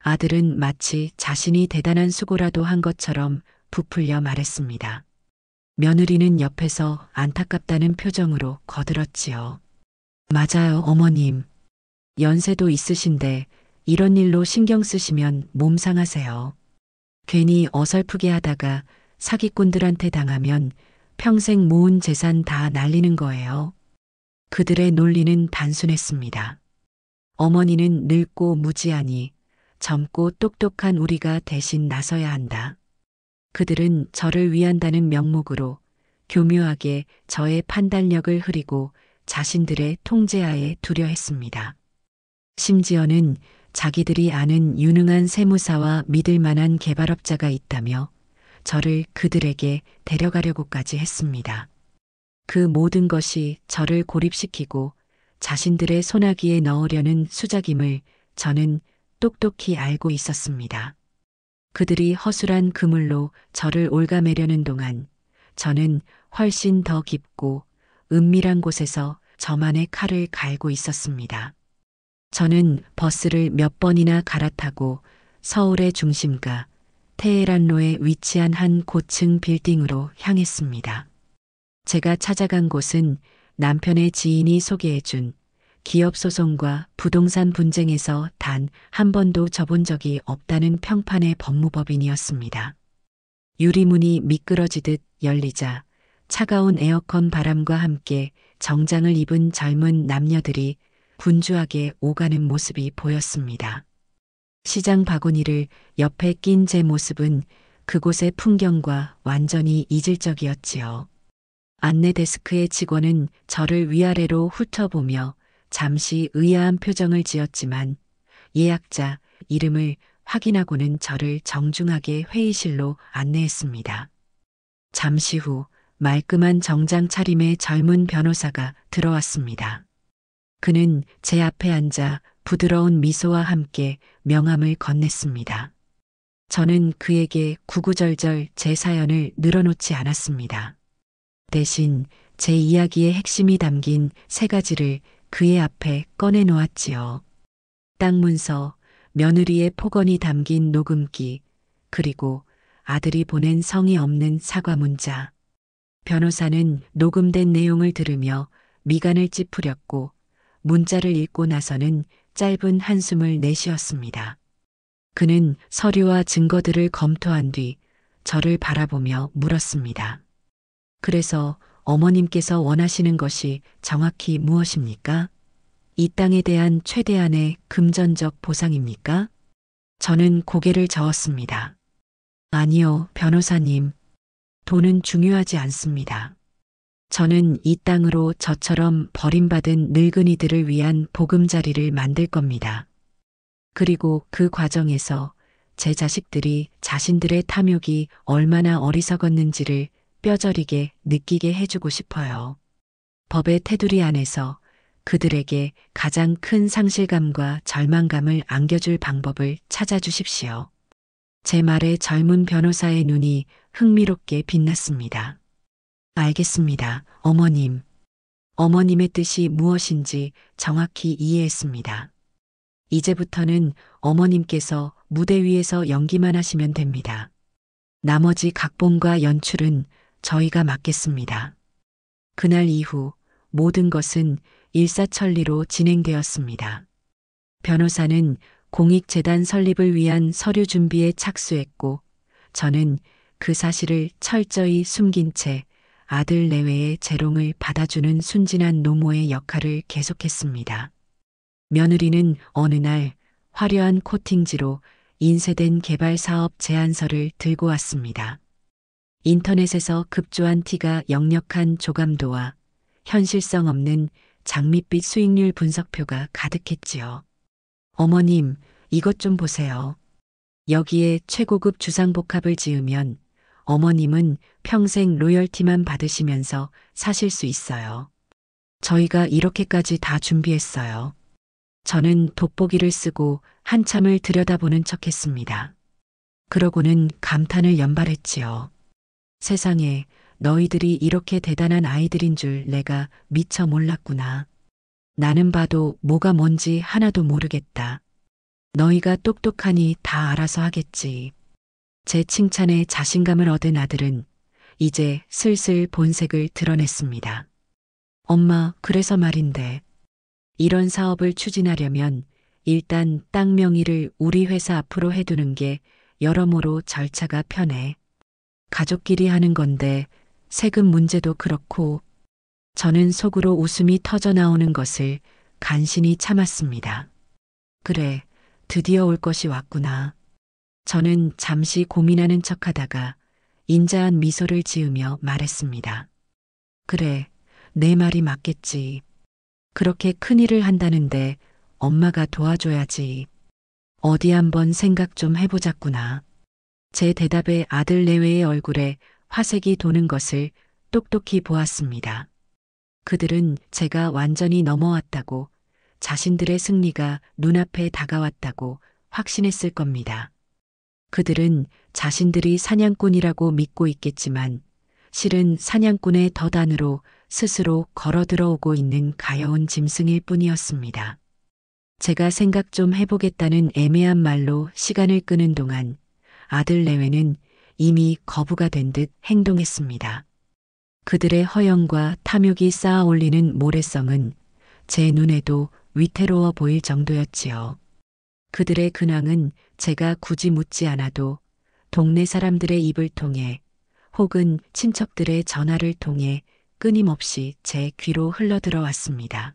아들은 마치 자신이 대단한 수고라도 한 것처럼 부풀려 말했습니다. 며느리는 옆에서 안타깝다는 표정으로 거들었지요. 맞아요, 어머님. 연세도 있으신데 이런 일로 신경 쓰시면 몸 상하세요. 괜히 어설프게 하다가 사기꾼들한테 당하면 평생 모은 재산 다 날리는 거예요. 그들의 논리는 단순했습니다. 어머니는 늙고 무지하니 젊고 똑똑한 우리가 대신 나서야 한다. 그들은 저를 위한다는 명목으로 교묘하게 저의 판단력을 흐리고 자신들의 통제하에 두려 했습니다. 심지어는 자기들이 아는 유능한 세무사와 믿을 만한 개발업자가 있다며 저를 그들에게 데려가려고까지 했습니다. 그 모든 것이 저를 고립시키고 자신들의 소나기에 넣으려는 수작임을 저는 똑똑히 알고 있었습니다. 그들이 허술한 그물로 저를 옭아매려는 동안 저는 훨씬 더 깊고 은밀한 곳에서 저만의 칼을 갈고 있었습니다. 저는 버스를 몇 번이나 갈아타고 서울의 중심가 테헤란로에 위치한 한 고층 빌딩으로 향했습니다. 제가 찾아간 곳은 남편의 지인이 소개해준 기업 소송과 부동산 분쟁에서 단 한 번도 져본 적이 없다는 평판의 법무법인이었습니다. 유리문이 미끄러지듯 열리자 차가운 에어컨 바람과 함께 정장을 입은 젊은 남녀들이 분주하게 오가는 모습이 보였습니다. 시장 바구니를 옆에 낀 제 모습은 그곳의 풍경과 완전히 이질적이었지요. 안내 데스크의 직원은 저를 위아래로 훑어보며 잠시 의아한 표정을 지었지만 예약자 이름을 확인하고는 저를 정중하게 회의실로 안내했습니다. 잠시 후 말끔한 정장 차림의 젊은 변호사가 들어왔습니다. 그는 제 앞에 앉아 부드러운 미소와 함께 명함을 건넸습니다. 저는 그에게 구구절절 제 사연을 늘어놓지 않았습니다. 대신 제 이야기의 핵심이 담긴 3가지를 그의 앞에 꺼내 놓았지요. 땅 문서, 며느리의 폭언이 담긴 녹음기, 그리고 아들이 보낸 성의 없는 사과 문자. 변호사는 녹음된 내용을 들으며 미간을 찌푸렸고 문자를 읽고 나서는 짧은 한숨을 내쉬었습니다. 그는 서류와 증거들을 검토한 뒤 저를 바라보며 물었습니다. 그래서 어머님께서 원하시는 것이 정확히 무엇입니까? 이 땅에 대한 최대한의 금전적 보상입니까? 저는 고개를 저었습니다. 아니요, 변호사님. 돈은 중요하지 않습니다. 저는 이 땅으로 저처럼 버림받은 늙은이들을 위한 보금자리를 만들 겁니다. 그리고 그 과정에서 제 자식들이 자신들의 탐욕이 얼마나 어리석었는지를 뼈저리게 느끼게 해주고 싶어요. 법의 테두리 안에서 그들에게 가장 큰 상실감과 절망감을 안겨줄 방법을 찾아주십시오. 제 말에 젊은 변호사의 눈이 흥미롭게 빛났습니다. 알겠습니다, 어머님. 어머님의 뜻이 무엇인지 정확히 이해했습니다. 이제부터는 어머님께서 무대 위에서 연기만 하시면 됩니다. 나머지 각본과 연출은 저희가 맡겠습니다. 그날 이후 모든 것은 일사천리로 진행되었습니다. 변호사는 공익재단 설립을 위한 서류 준비에 착수했고, 저는 그 사실을 철저히 숨긴 채 아들 내외의 재롱을 받아주는 순진한 노모의 역할을 계속했습니다. 며느리는 어느 날 화려한 코팅지로 인쇄된 개발 사업 제안서를 들고 왔습니다. 인터넷에서 급조한 티가 역력한 조감도와 현실성 없는 장밋빛 수익률 분석표가 가득했지요. 어머님, 이것 좀 보세요. 여기에 최고급 주상복합을 지으면 어머님은 평생 로열티만 받으시면서 사실 수 있어요. 저희가 이렇게까지 다 준비했어요. 저는 돋보기를 쓰고 한참을 들여다보는 척했습니다. 그러고는 감탄을 연발했지요. 세상에, 너희들이 이렇게 대단한 아이들인 줄 내가 미처 몰랐구나. 나는 봐도 뭐가 뭔지 하나도 모르겠다. 너희가 똑똑하니 다 알아서 하겠지. 제 칭찬에 자신감을 얻은 아들은 이제 슬슬 본색을 드러냈습니다. 엄마, 그래서 말인데, 이런 사업을 추진하려면 일단 땅 명의를 우리 회사 앞으로 해두는 게 여러모로 절차가 편해. 가족끼리 하는 건데 세금 문제도 그렇고. 저는 속으로 웃음이 터져 나오는 것을 간신히 참았습니다. 그래, 드디어 올 것이 왔구나. 저는 잠시 고민하는 척하다가 인자한 미소를 지으며 말했습니다. 그래, 내 말이 맞겠지. 그렇게 큰일을 한다는데 엄마가 도와줘야지. 어디 한번 생각 좀 해보자꾸나. 제 대답에 아들 내외의 얼굴에 화색이 도는 것을 똑똑히 보았습니다. 그들은 제가 완전히 넘어왔다고, 자신들의 승리가 눈앞에 다가왔다고 확신했을 겁니다. 그들은 자신들이 사냥꾼이라고 믿고 있겠지만 실은 사냥꾼의 덫 안으로 스스로 걸어 들어오고 있는 가여운 짐승일 뿐이었습니다. 제가 생각 좀 해보겠다는 애매한 말로 시간을 끄는 동안 아들 내외는 이미 거부가 된 듯 행동했습니다. 그들의 허영과 탐욕이 쌓아 올리는 모래성은 제 눈에도 위태로워 보일 정도였지요. 그들의 근황은 제가 굳이 묻지 않아도 동네 사람들의 입을 통해 혹은 친척들의 전화를 통해 끊임없이 제 귀로 흘러들어왔습니다.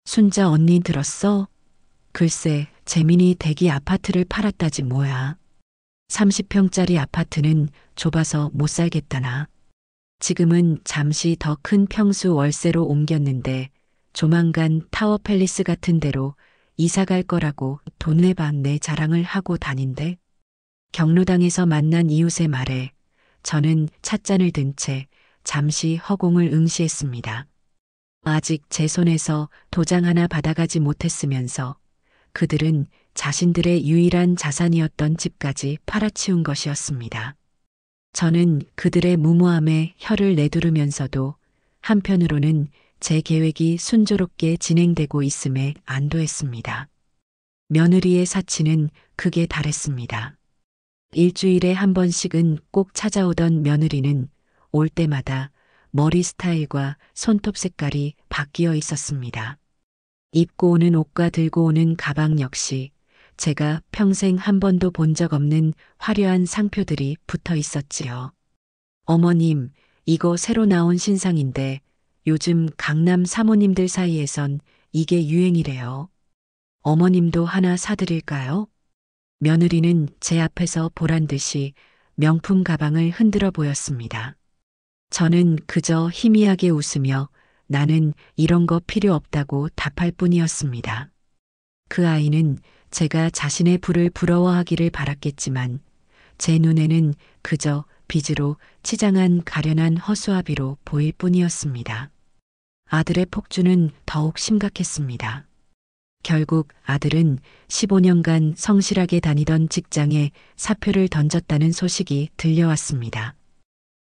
순자 언니 들었어? 글쎄, 재민이 대기 아파트를 팔았다지 뭐야. 30평짜리 아파트는 좁아서 못 살겠다나. 지금은 잠시 더 큰 평수 월세로 옮겼는데 조만간 타워 팰리스 같은 데로 이사 갈 거라고 돈내 반 내 자랑을 하고 다닌대. 경로당에서 만난 이웃의 말에 저는 찻잔을 든 채 잠시 허공을 응시했습니다. 아직 제 손에서 도장 하나 받아가지 못했으면서 그들은 자신들의 유일한 자산이었던 집까지 팔아치운 것이었습니다. 저는 그들의 무모함에 혀를 내두르면서도 한편으로는 제 계획이 순조롭게 진행되고 있음에 안도했습니다. 며느리의 사치는 극에 달했습니다. 일주일에 한 번씩은 꼭 찾아오던 며느리는 올 때마다 머리 스타일과 손톱 색깔이 바뀌어 있었습니다. 입고 오는 옷과 들고 오는 가방 역시 제가 평생 한 번도 본 적 없는 화려한 상표들이 붙어 있었지요. 어머님, 이거 새로 나온 신상인데 요즘 강남 사모님들 사이에선 이게 유행이래요. 어머님도 하나 사드릴까요? 며느리는 제 앞에서 보란 듯이 명품 가방을 흔들어 보였습니다. 저는 그저 희미하게 웃으며 나는 이런 거 필요 없다고 답할 뿐이었습니다. 그 아이는 제가 자신의 부를 부러워하기를 바랐겠지만 제 눈에는 그저 빚으로 치장한 가련한 허수아비로 보일 뿐이었습니다. 아들의 폭주는 더욱 심각했습니다. 결국 아들은 15년간 성실하게 다니던 직장에 사표를 던졌다는 소식이 들려왔습니다.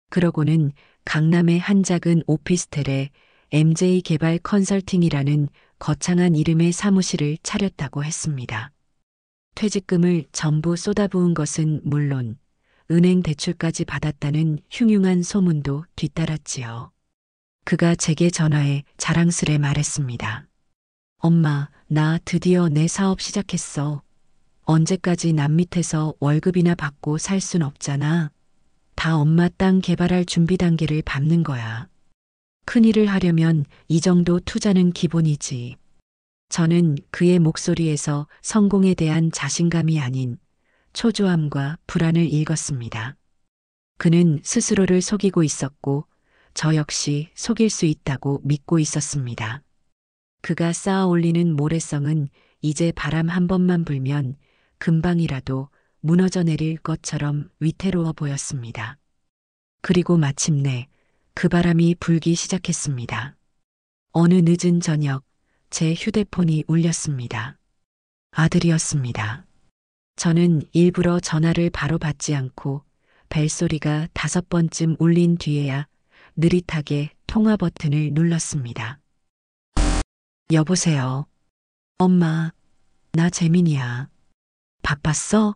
그러고는 강남의 한 작은 오피스텔에 MJ 개발 컨설팅이라는 거창한 이름의 사무실을 차렸다고 했습니다. 퇴직금을 전부 쏟아부은 것은 물론 은행 대출까지 받았다는 흉흉한 소문도 뒤따랐지요. 그가 제게 전화해 자랑스레 말했습니다. 엄마, 나 드디어 내 사업 시작했어. 언제까지 남 밑에서 월급이나 받고 살 순 없잖아. 다 엄마 땅 개발할 준비 단계를 밟는 거야. 큰일을 하려면 이 정도 투자는 기본이지. 저는 그의 목소리에서 성공에 대한 자신감이 아닌 초조함과 불안을 읽었습니다. 그는 스스로를 속이고 있었고 저 역시 속일 수 있다고 믿고 있었습니다. 그가 쌓아 올리는 모래성은 이제 바람 한 번만 불면 금방이라도 무너져 내릴 것처럼 위태로워 보였습니다. 그리고 마침내 그 바람이 불기 시작했습니다. 어느 늦은 저녁 제 휴대폰이 울렸습니다. 아들이었습니다. 저는 일부러 전화를 바로 받지 않고 벨소리가 5번쯤 울린 뒤에야 느릿하게 통화 버튼을 눌렀습니다. 여보세요. 엄마, 나 재민이야. 바빴어?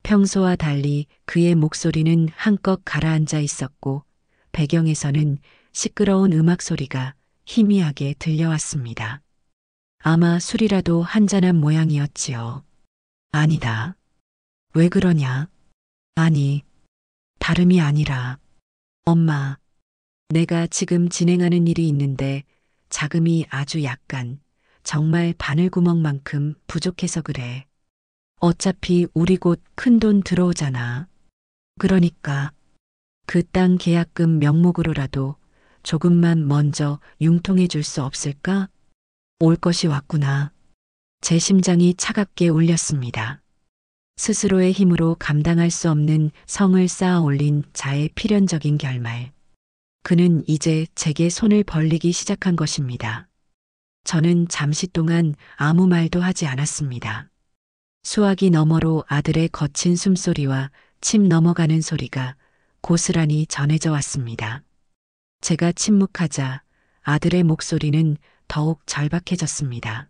평소와 달리 그의 목소리는 한껏 가라앉아 있었고 배경에서는 시끄러운 음악 소리가 희미하게 들려왔습니다. 아마 술이라도 한잔한 모양이었지요. 아니다. 왜 그러냐? 아니, 다름이 아니라 엄마, 내가 지금 진행하는 일이 있는데 자금이 아주 약간, 정말 바늘구멍만큼 부족해서 그래. 어차피 우리 곧 큰돈 들어오잖아. 그러니까 그 땅 계약금 명목으로라도 조금만 먼저 융통해 줄 수 없을까? 올 것이 왔구나. 제 심장이 차갑게 울렸습니다. 스스로의 힘으로 감당할 수 없는 성을 쌓아 올린 자의 필연적인 결말. 그는 이제 제게 손을 벌리기 시작한 것입니다. 저는 잠시 동안 아무 말도 하지 않았습니다. 수화기 너머로 아들의 거친 숨소리와 침 넘어가는 소리가 고스란히 전해져 왔습니다. 제가 침묵하자 아들의 목소리는 더욱 절박해졌습니다.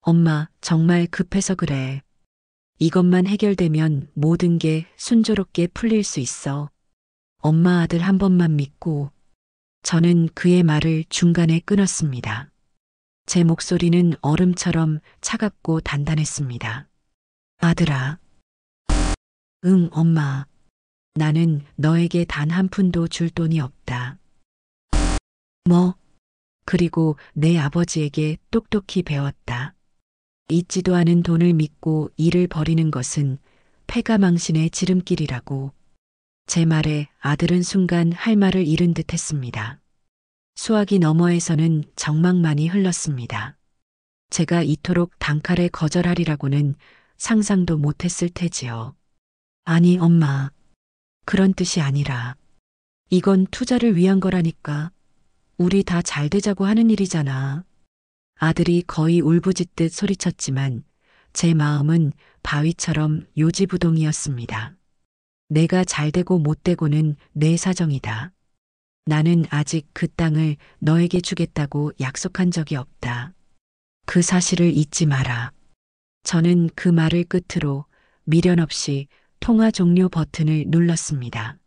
엄마, 정말 급해서 그래. 이것만 해결되면 모든 게 순조롭게 풀릴 수 있어. 엄마 아들 한 번만 믿고. 저는 그의 말을 중간에 끊었습니다. 제 목소리는 얼음처럼 차갑고 단단했습니다. 아들아. 응, 엄마. 나는 너에게 단 한 푼도 줄 돈이 없다. 뭐? 그리고 내 아버지에게 똑똑히 배웠다. 있지도 않은 돈을 믿고 일을 벌이는 것은 패가망신의 지름길이라고. 제 말에 아들은 순간 할 말을 잃은 듯 했습니다. 수화기 너머에서는 정막만이 흘렀습니다. 제가 이토록 단칼에 거절하리라고는 상상도 못했을 테지요. 아니, 엄마. 그런 뜻이 아니라. 이건 투자를 위한 거라니까. 우리 다 잘 되자고 하는 일이잖아. 아들이 거의 울부짖듯 소리쳤지만 제 마음은 바위처럼 요지부동이었습니다. 내가 잘 되고 못 되고는 내 사정이다. 나는 아직 그 땅을 너에게 주겠다고 약속한 적이 없다. 그 사실을 잊지 마라. 저는 그 말을 끝으로 미련 없이 통화 종료 버튼을 눌렀습니다.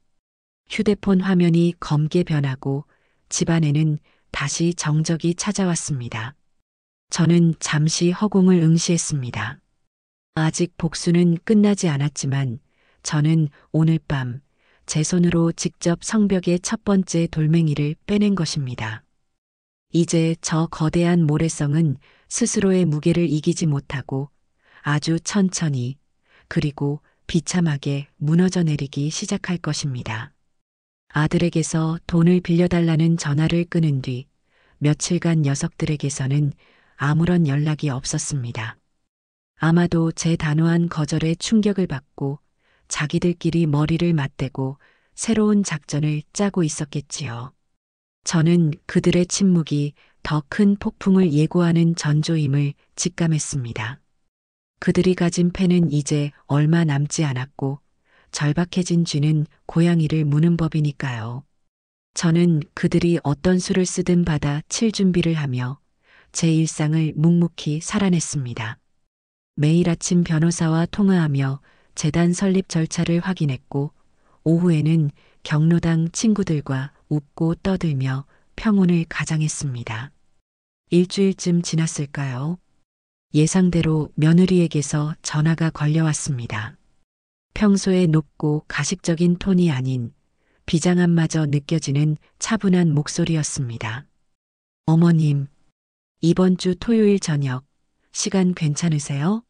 휴대폰 화면이 검게 변하고 집안에는 다시 정적이 찾아왔습니다. 저는 잠시 허공을 응시했습니다. 아직 복수는 끝나지 않았지만 저는 오늘 밤 제 손으로 직접 성벽의 첫 번째 돌멩이를 빼낸 것입니다. 이제 저 거대한 모래성은 스스로의 무게를 이기지 못하고 아주 천천히 그리고 비참하게 무너져 내리기 시작할 것입니다. 아들에게서 돈을 빌려달라는 전화를 끊은 뒤 며칠간 녀석들에게서는 아무런 연락이 없었습니다. 아마도 제 단호한 거절에 충격을 받고 자기들끼리 머리를 맞대고 새로운 작전을 짜고 있었겠지요. 저는 그들의 침묵이 더 큰 폭풍을 예고하는 전조임을 직감했습니다. 그들이 가진 패는 이제 얼마 남지 않았고 절박해진 쥐는 고양이를 무는 법이니까요. 저는 그들이 어떤 수를 쓰든 받아 칠 준비를 하며 제 일상을 묵묵히 살아냈습니다. 매일 아침 변호사와 통화하며 재단 설립 절차를 확인했고 오후에는 경로당 친구들과 웃고 떠들며 평온을 가장했습니다. 일주일쯤 지났을까요? 예상대로 며느리에게서 전화가 걸려왔습니다. 평소에 높고 가식적인 톤이 아닌 비장함마저 느껴지는 차분한 목소리였습니다. 어머님, 이번 주 토요일 저녁 시간 괜찮으세요?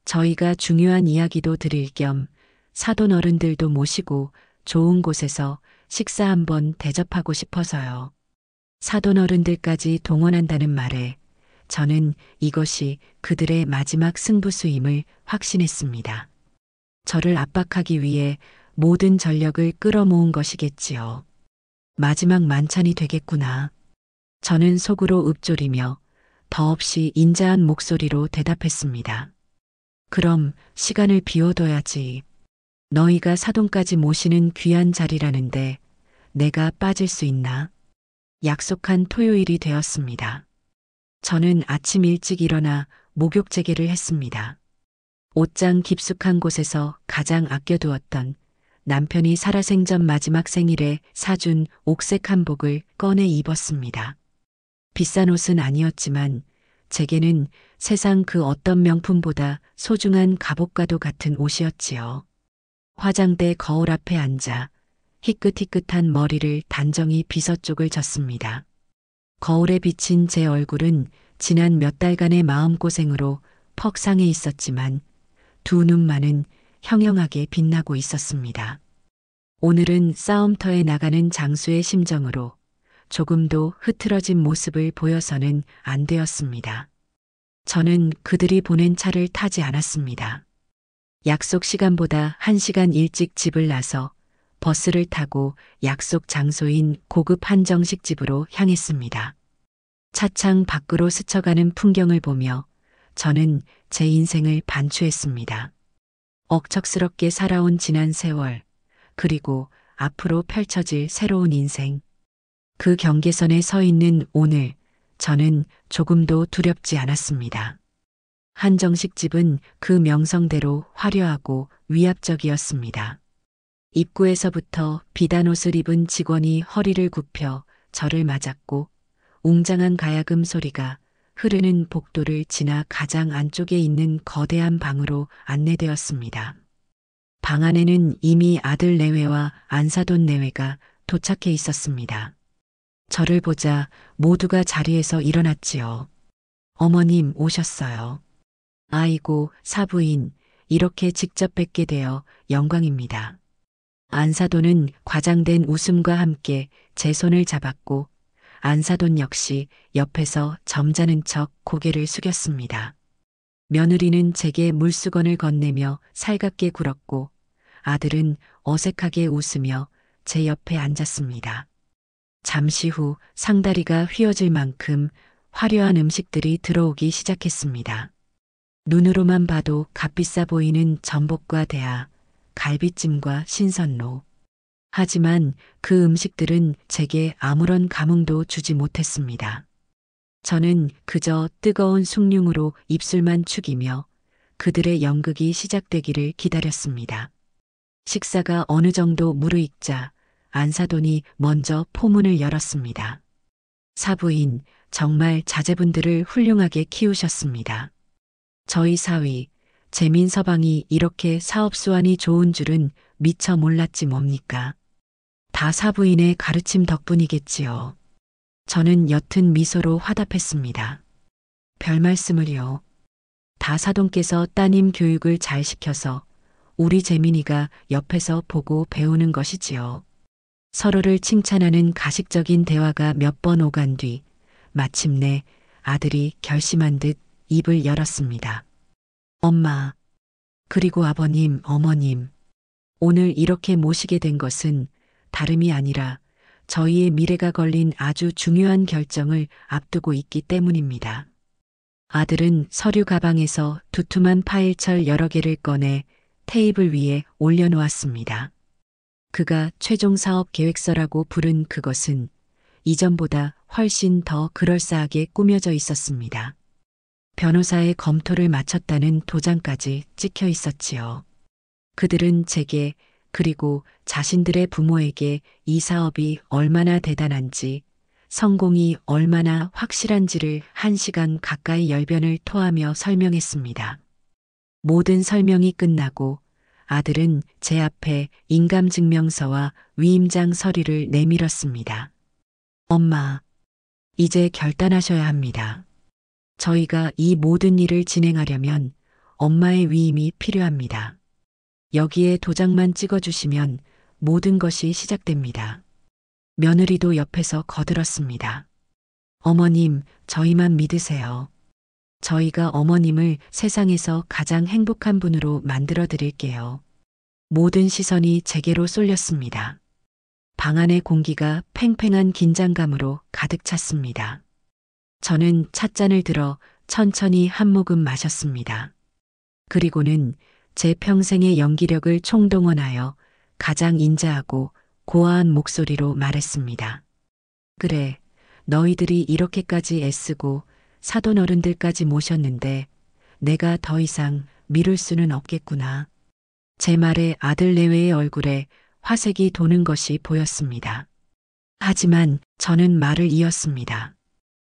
저희가 중요한 이야기도 드릴 겸 사돈 어른들도 모시고 좋은 곳에서 식사 한번 대접하고 싶어서요. 사돈 어른들까지 동원한다는 말에 저는 이것이 그들의 마지막 승부수임을 확신했습니다. 저를 압박하기 위해 모든 전력을 끌어모은 것이겠지요. 마지막 만찬이 되겠구나. 저는 속으로 읊조리며 더없이 인자한 목소리로 대답했습니다. 그럼 시간을 비워둬야지. 너희가 사돈까지 모시는 귀한 자리라는데 내가 빠질 수 있나? 약속한 토요일이 되었습니다. 저는 아침 일찍 일어나 목욕 재개를 했습니다. 옷장 깊숙한 곳에서 가장 아껴두었던 남편이 살아생전 마지막 생일에 사준 옥색 한복을 꺼내 입었습니다. 비싼 옷은 아니었지만 제게는 세상 그 어떤 명품보다 소중한 갑옷과도 같은 옷이었지요. 화장대 거울 앞에 앉아 희끗희끗한 머리를 단정히 비서쪽을 졌습니다. 거울에 비친 제 얼굴은 지난 몇 달간의 마음고생으로 퍽 상해 있었지만 두 눈만은 형형하게 빛나고 있었습니다. 오늘은 싸움터에 나가는 장수의 심정으로 조금도 흐트러진 모습을 보여서는 안 되었습니다. 저는 그들이 보낸 차를 타지 않았습니다. 약속 시간보다 1시간 일찍 집을 나서 버스를 타고 약속 장소인 고급 한정식 집으로 향했습니다. 차창 밖으로 스쳐가는 풍경을 보며 저는 제 인생을 반추했습니다. 억척스럽게 살아온 지난 세월, 그리고 앞으로 펼쳐질 새로운 인생. 그 경계선에 서 있는 오늘, 저는 조금도 두렵지 않았습니다. 한정식 집은 그 명성대로 화려하고 위압적이었습니다. 입구에서부터 비단 옷을 입은 직원이 허리를 굽혀 저를 맞았고 웅장한 가야금 소리가 흐르는 복도를 지나 가장 안쪽에 있는 거대한 방으로 안내되었습니다. 방 안에는 이미 아들 내외와 안사돈 내외가 도착해 있었습니다. 저를 보자 모두가 자리에서 일어났지요. 어머님 오셨어요. 아이고, 사부인, 이렇게 직접 뵙게 되어 영광입니다. 안사돈은 과장된 웃음과 함께 제 손을 잡았고 안사돈 역시 옆에서 점잖은 척 고개를 숙였습니다. 며느리는 제게 물수건을 건네며 살갑게 굴었고 아들은 어색하게 웃으며 제 옆에 앉았습니다. 잠시 후 상다리가 휘어질 만큼 화려한 음식들이 들어오기 시작했습니다. 눈으로만 봐도 값비싸 보이는 전복과 대하, 갈비찜과 신선로. 하지만 그 음식들은 제게 아무런 감흥도 주지 못했습니다. 저는 그저 뜨거운 숭늉으로 입술만 축이며 그들의 연극이 시작되기를 기다렸습니다. 식사가 어느 정도 무르익자 안사돈이 먼저 포문을 열었습니다. 사부인, 정말 자제분들을 훌륭하게 키우셨습니다. 저희 사위, 재민서방이 이렇게 사업수완이 좋은 줄은 미처 몰랐지 뭡니까? 다 사부인의 가르침 덕분이겠지요. 저는 옅은 미소로 화답했습니다. 별 말씀을요. 다 사돈께서 따님 교육을 잘 시켜서 우리 재민이가 옆에서 보고 배우는 것이지요. 서로를 칭찬하는 가식적인 대화가 몇 번 오간 뒤 마침내 아들이 결심한 듯 입을 열었습니다. 엄마, 그리고 아버님, 어머님, 오늘 이렇게 모시게 된 것은 다름이 아니라 저희의 미래가 걸린 아주 중요한 결정을 앞두고 있기 때문입니다. 아들은 서류 가방에서 두툼한 파일철 여러 개를 꺼내 테이블 위에 올려놓았습니다. 그가 최종 사업 계획서라고 부른 그것은 이전보다 훨씬 더 그럴싸하게 꾸며져 있었습니다. 변호사의 검토를 마쳤다는 도장까지 찍혀 있었지요. 그들은 제게 그리고 자신들의 부모에게 이 사업이 얼마나 대단한지, 성공이 얼마나 확실한지를 1시간 가까이 열변을 토하며 설명했습니다. 모든 설명이 끝나고 아들은 제 앞에 인감증명서와 위임장 서류를 내밀었습니다. 엄마, 이제 결단하셔야 합니다. 저희가 이 모든 일을 진행하려면 엄마의 위임이 필요합니다. 여기에 도장만 찍어주시면 모든 것이 시작됩니다. 며느리도 옆에서 거들었습니다. 어머님, 저희만 믿으세요. 저희가 어머님을 세상에서 가장 행복한 분으로 만들어 드릴게요. 모든 시선이 제게로 쏠렸습니다. 방 안의 공기가 팽팽한 긴장감으로 가득 찼습니다. 저는 찻잔을 들어 천천히 한 모금 마셨습니다. 그리고는 제 평생의 연기력을 총동원하여 가장 인자하고 고아한 목소리로 말했습니다. 그래, 너희들이 이렇게까지 애쓰고 사돈 어른들까지 모셨는데 내가 더 이상 미룰 수는 없겠구나. 제 말에 아들 내외의 얼굴에 화색이 도는 것이 보였습니다. 하지만 저는 말을 이었습니다.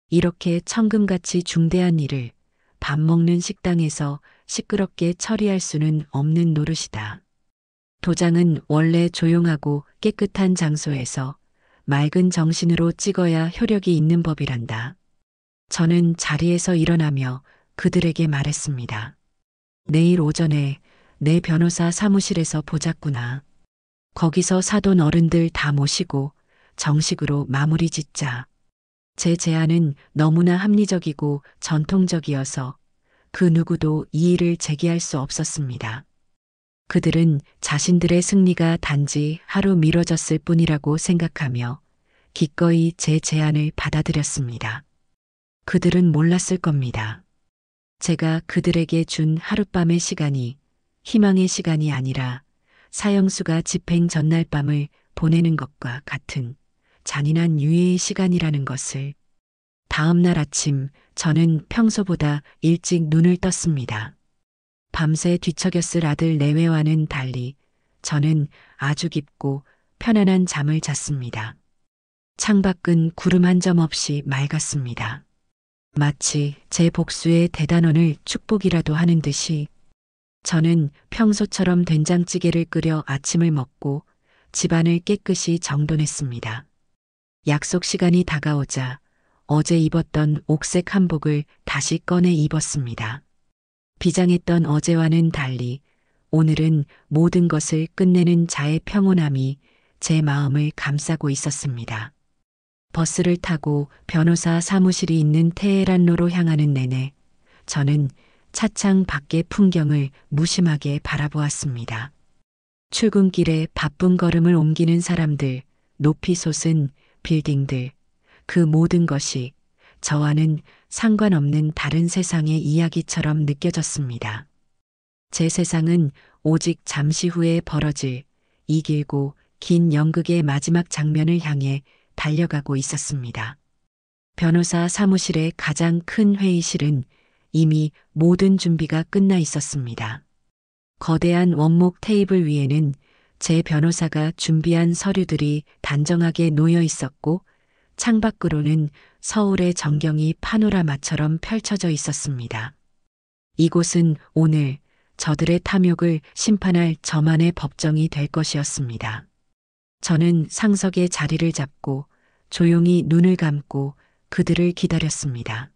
이렇게 천금같이 중대한 일을 밥 먹는 식당에서 시끄럽게 처리할 수는 없는 노릇이다. 도장은 원래 조용하고 깨끗한 장소에서 맑은 정신으로 찍어야 효력이 있는 법이란다. 저는 자리에서 일어나며 그들에게 말했습니다. 내일 오전에 내 변호사 사무실에서 보자꾸나. 거기서 사돈 어른들 다 모시고 정식으로 마무리 짓자. 제 제안은 너무나 합리적이고 전통적이어서 그 누구도 이의를 제기할 수 없었습니다. 그들은 자신들의 승리가 단지 하루 미뤄졌을 뿐이라고 생각하며 기꺼이 제 제안을 받아들였습니다. 그들은 몰랐을 겁니다. 제가 그들에게 준 하룻밤의 시간이 희망의 시간이 아니라 사형수가 집행 전날 밤을 보내는 것과 같은 잔인한 유예의 시간이라는 것을. 다음 날 아침 저는 평소보다 일찍 눈을 떴습니다. 밤새 뒤척였을 아들 내외와는 달리 저는 아주 깊고 편안한 잠을 잤습니다. 창밖은 구름 한 점 없이 맑았습니다. 마치 제 복수의 대단원을 축복이라도 하는 듯이 저는 평소처럼 된장찌개를 끓여 아침을 먹고 집안을 깨끗이 정돈했습니다. 약속 시간이 다가오자 어제 입었던 옥색 한복을 다시 꺼내 입었습니다. 비장했던 어제와는 달리 오늘은 모든 것을 끝내는 자의 평온함이 제 마음을 감싸고 있었습니다. 버스를 타고 변호사 사무실이 있는 테헤란로로 향하는 내내 저는 차창 밖의 풍경을 무심하게 바라보았습니다. 출근길에 바쁜 걸음을 옮기는 사람들, 높이 솟은 빌딩들, 그 모든 것이 저와는 상관없는 다른 세상의 이야기처럼 느껴졌습니다. 제 세상은 오직 잠시 후에 벌어질 이 길고 긴 연극의 마지막 장면을 향해 달려가고 있었습니다. 변호사 사무실의 가장 큰 회의실은 이미 모든 준비가 끝나 있었습니다. 거대한 원목 테이블 위에는 제 변호사가 준비한 서류들이 단정하게 놓여 있었고 창밖으로는 서울의 전경이 파노라마처럼 펼쳐져 있었습니다. 이곳은 오늘 저들의 탐욕을 심판할 저만의 법정이 될 것이었습니다. 저는 상석에 자리를 잡고 조용히 눈을 감고 그들을 기다렸습니다.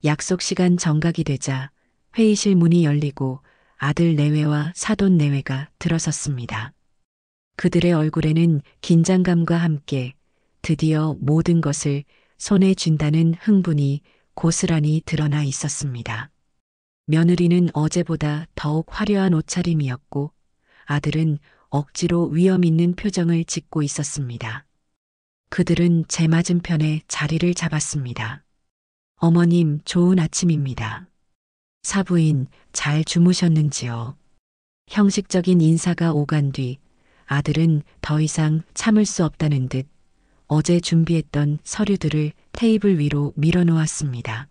약속 시간 정각이 되자 회의실 문이 열리고 아들 내외와 사돈 내외가 들어섰습니다. 그들의 얼굴에는 긴장감과 함께 드디어 모든 것을 손에 쥔다는 흥분이 고스란히 드러나 있었습니다. 며느리는 어제보다 더욱 화려한 옷차림이었고 아들은 억지로 위험 있는 표정을 짓고 있었습니다. 그들은 제 맞은편에 자리를 잡았습니다. 어머님, 좋은 아침입니다. 사부인, 잘 주무셨는지요? 형식적인 인사가 오간 뒤 아들은 더 이상 참을 수 없다는 듯 어제 준비했던 서류들을 테이블 위로 밀어놓았습니다.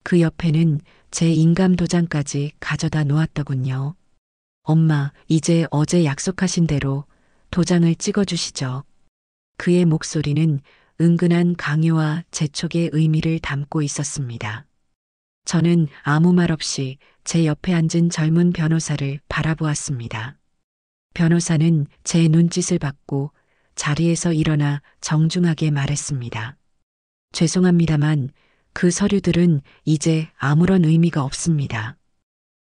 그 옆에는 제 인감 도장까지 가져다 놓았더군요. 엄마, 이제 어제 약속하신 대로 도장을 찍어주시죠. 그의 목소리는 은근한 강요와 재촉의 의미를 담고 있었습니다. 저는 아무 말 없이 제 옆에 앉은 젊은 변호사를 바라보았습니다. 변호사는 제 눈짓을 받고 자리에서 일어나 정중하게 말했습니다. 죄송합니다만 그 서류들은 이제 아무런 의미가 없습니다.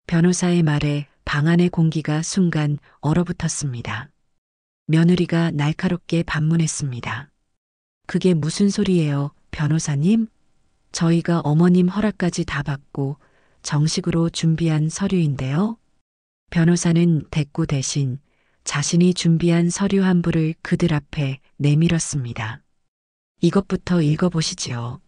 변호사의 말에 방 안의 공기가 순간 얼어붙었습니다. 며느리가 날카롭게 반문했습니다. 그게 무슨 소리예요, 변호사님? 저희가 어머님 허락까지 다 받고 정식으로 준비한 서류인데요. 변호사는 대꾸 대신 자신이 준비한 서류 한 부를 그들 앞에 내밀었습니다. 이것부터 읽어보시지요.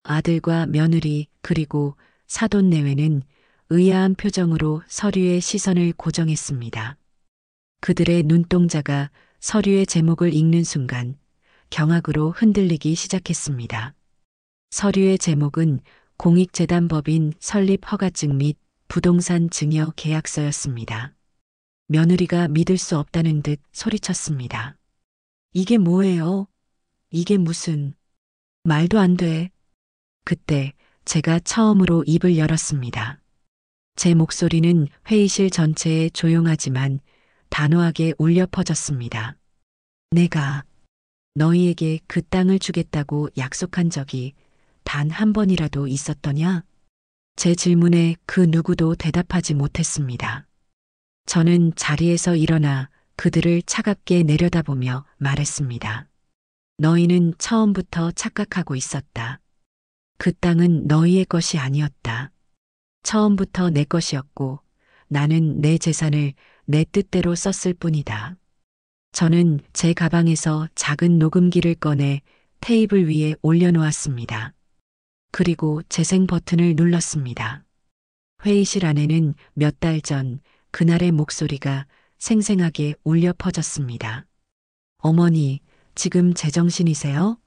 아들과 며느리 그리고 사돈 내외는 의아한 표정으로 서류의 시선을 고정했습니다. 그들의 눈동자가 서류의 제목을 읽는 순간 경악으로 흔들리기 시작했습니다. 서류의 제목은 공익재단법인 설립 허가증 및 부동산 증여 계약서였습니다. 며느리가 믿을 수 없다는 듯 소리쳤습니다. 이게 뭐예요? 이게 무슨... 말도 안 돼. 그때 제가 처음으로 입을 열었습니다. 제 목소리는 회의실 전체에 조용하지만 단호하게 울려 퍼졌습니다. 내가 너희에게 그 땅을 주겠다고 약속한 적이 단 한 번이라도 있었더냐? 제 질문에 그 누구도 대답하지 못했습니다. 저는 자리에서 일어나 그들을 차갑게 내려다보며 말했습니다. 너희는 처음부터 착각하고 있었다. 그 땅은 너희의 것이 아니었다. 처음부터 내 것이었고 나는 내 재산을 내 뜻대로 썼을 뿐이다. 저는 제 가방에서 작은 녹음기를 꺼내 테이블 위에 올려놓았습니다. 그리고 재생 버튼을 눌렀습니다. 회의실 안에는 몇 달 전 그날의 목소리가 생생하게 울려 퍼졌습니다. 어머니, 지금 제정신이세요?